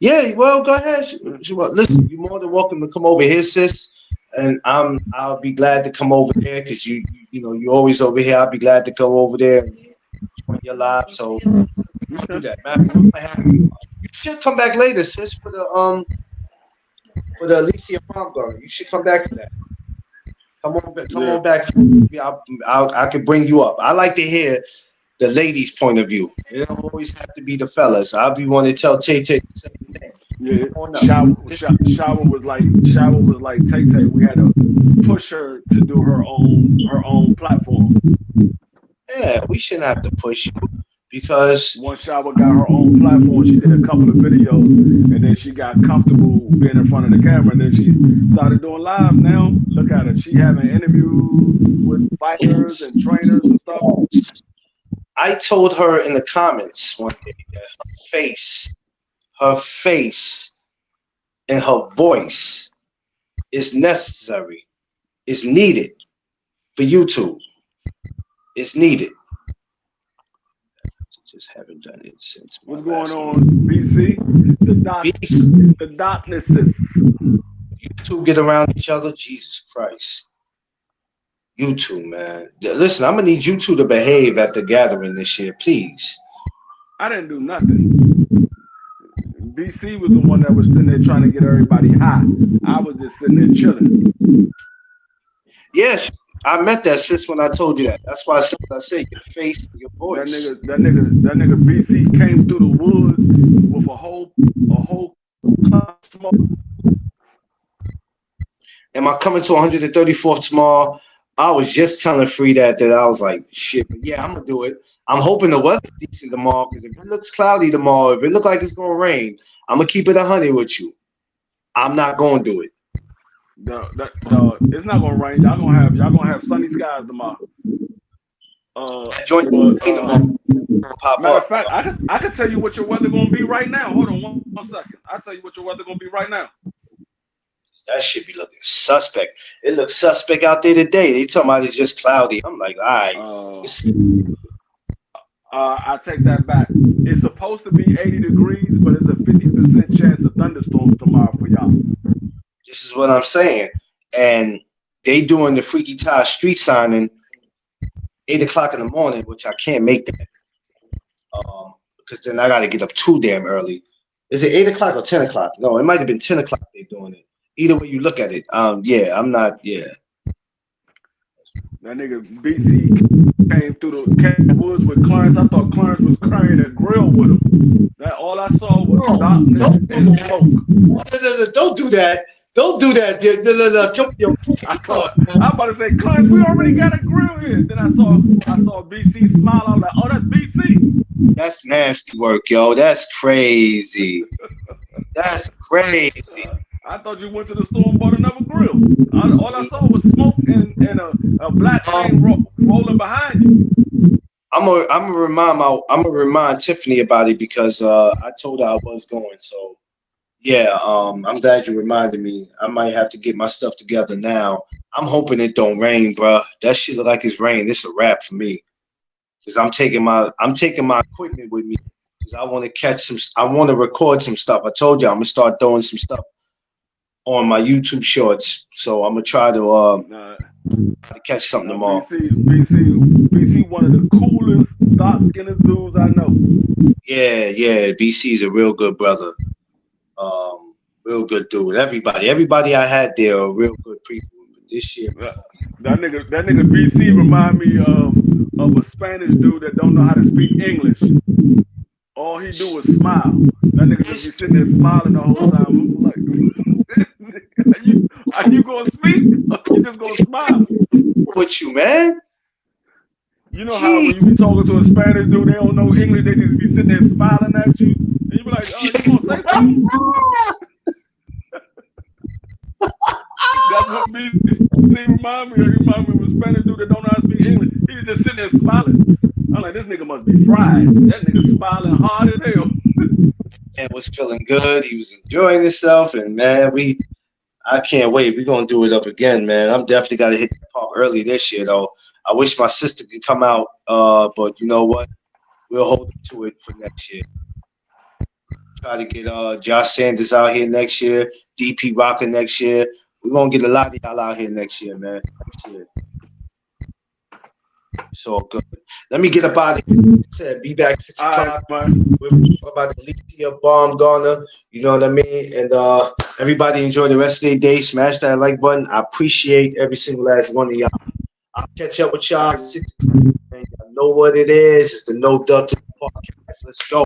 Yeah, well, go ahead. Listen, you're more than welcome to come over here, sis. And I'll be glad to come over there because you're always over here. I'll be glad to go over there and join your live. So you do that, man. You should come back later, sis, for the Alicia Montgomery. You should come back for that. Come on back. I can bring you up. I like to hear the ladies' point of view. It don't always have to be the fellas. I'll be one to tell Tay the same thing. Yeah, Shower was like Tay. We had to push her to do her own platform. Yeah, we shouldn't have to push you because once Shower got her own platform, she did a couple of videos, and then she got comfortable being in front of the camera, and then she started doing live. Now look at her; she having interviews with fighters and trainers and stuff. I told her in the comments one day that her face and her voice is necessary, is needed for YouTube. It's needed. Just haven't done it since. What's going on, BC? The darknesses. You two get around each other, Jesus Christ. You two, man. Listen, I'm gonna need you two to behave at the gathering this year, please. I didn't do nothing. BC was the one that was sitting there trying to get everybody high. I was just sitting there chilling. Yes, I meant that sis when I told you that. That's why I said your face and your voice. That nigga BC came through the woods with a whole cloud of smoke. Am I coming to 134th tomorrow? I was just telling Free that I was like, shit, but yeah, I'm gonna do it. I'm hoping the weather's decent tomorrow because if it looks cloudy tomorrow, if it looks like it's gonna rain, I'm gonna keep it 100 with you. I'm not gonna do it. No, it's not gonna rain. Y'all gonna have sunny skies tomorrow. Matter of fact, I can tell you what your weather gonna be right now. Hold on one second. I'll tell you what your weather gonna be right now. That should be looking suspect. It looks suspect out there today. They talking about it's just cloudy. I'm like, all right. I take that back. It's supposed to be 80 degrees, but it's a 50% chance of thunderstorms tomorrow for y'all. This is what I'm saying. And they doing the Freaky Tie street signing 8 o'clock in the morning, which I can't make that. Because then I got to get up too damn early. Is it 8 o'clock or 10 o'clock? No, it might have been 10 o'clock they doing it. Either way you look at it. Yeah, I'm not, yeah. That nigga BC came through the woods with Clarence. I thought Clarence was carrying a grill with him. That all I saw was darkness and smoke. Don't do that. Don't do that. I'm about to say, Clarence, we already got a grill here. Then I saw BC smile. I was like, oh, that's BC. That's nasty work, yo. That's crazy. That's crazy. I thought you went to the store and bought another grill. All I saw was smoke and a black thing rolling behind you. I'm gonna remind Tiffany about it because I told her I was going. So yeah, I'm glad you reminded me. I might have to get my stuff together now. I'm hoping it don't rain, bro. That shit look like it's rain. It's a wrap for me. Cause I'm taking my equipment with me because I want to record some stuff. I told you I'm gonna start throwing some stuff on my YouTube shorts. So I'm gonna try to catch something tomorrow. BC, one of the coolest, dark-skinned dudes I know. Yeah. BC's a real good brother. Real good dude. Everybody I had there are real good people. But this year, that nigga BC remind me of a Spanish dude that don't know how to speak English. All he do is smile. That nigga just be sitting there smiling the whole time. I'm like, are you gonna speak? Or you just gonna smile? with you, man. You know how when you be talking to a Spanish dude, they don't know English, they just be sitting there smiling at you, and you be like, oh, you gonna say something? That's what BC remind me of. He remind me of a Spanish dude that don't know how to speak English. He's just sitting there smiling. I'm like, this nigga must be fried. That nigga smiling hard as hell. And was feeling good. He was enjoying himself, and man, I can't wait. We're gonna do it up again, man. I'm definitely gotta hit the park early this year, though. I wish my sister could come out, but you know what? We'll hold to it for next year. Try to get Josh Sanders out here next year, DP Rocker next year. We're gonna get a lot of y'all out here next year, man. Next year. It's all good. Let me get up out of here. Said be back 6 o'clock. Right, We're about Alicia Baumgartner. You know what I mean? And everybody enjoy the rest of their day. Smash that like button. I appreciate every single last one of y'all. I'll catch up with y'all at 6 o'clock. Y'all know what it is. It's the No Duck Podcast. Let's go.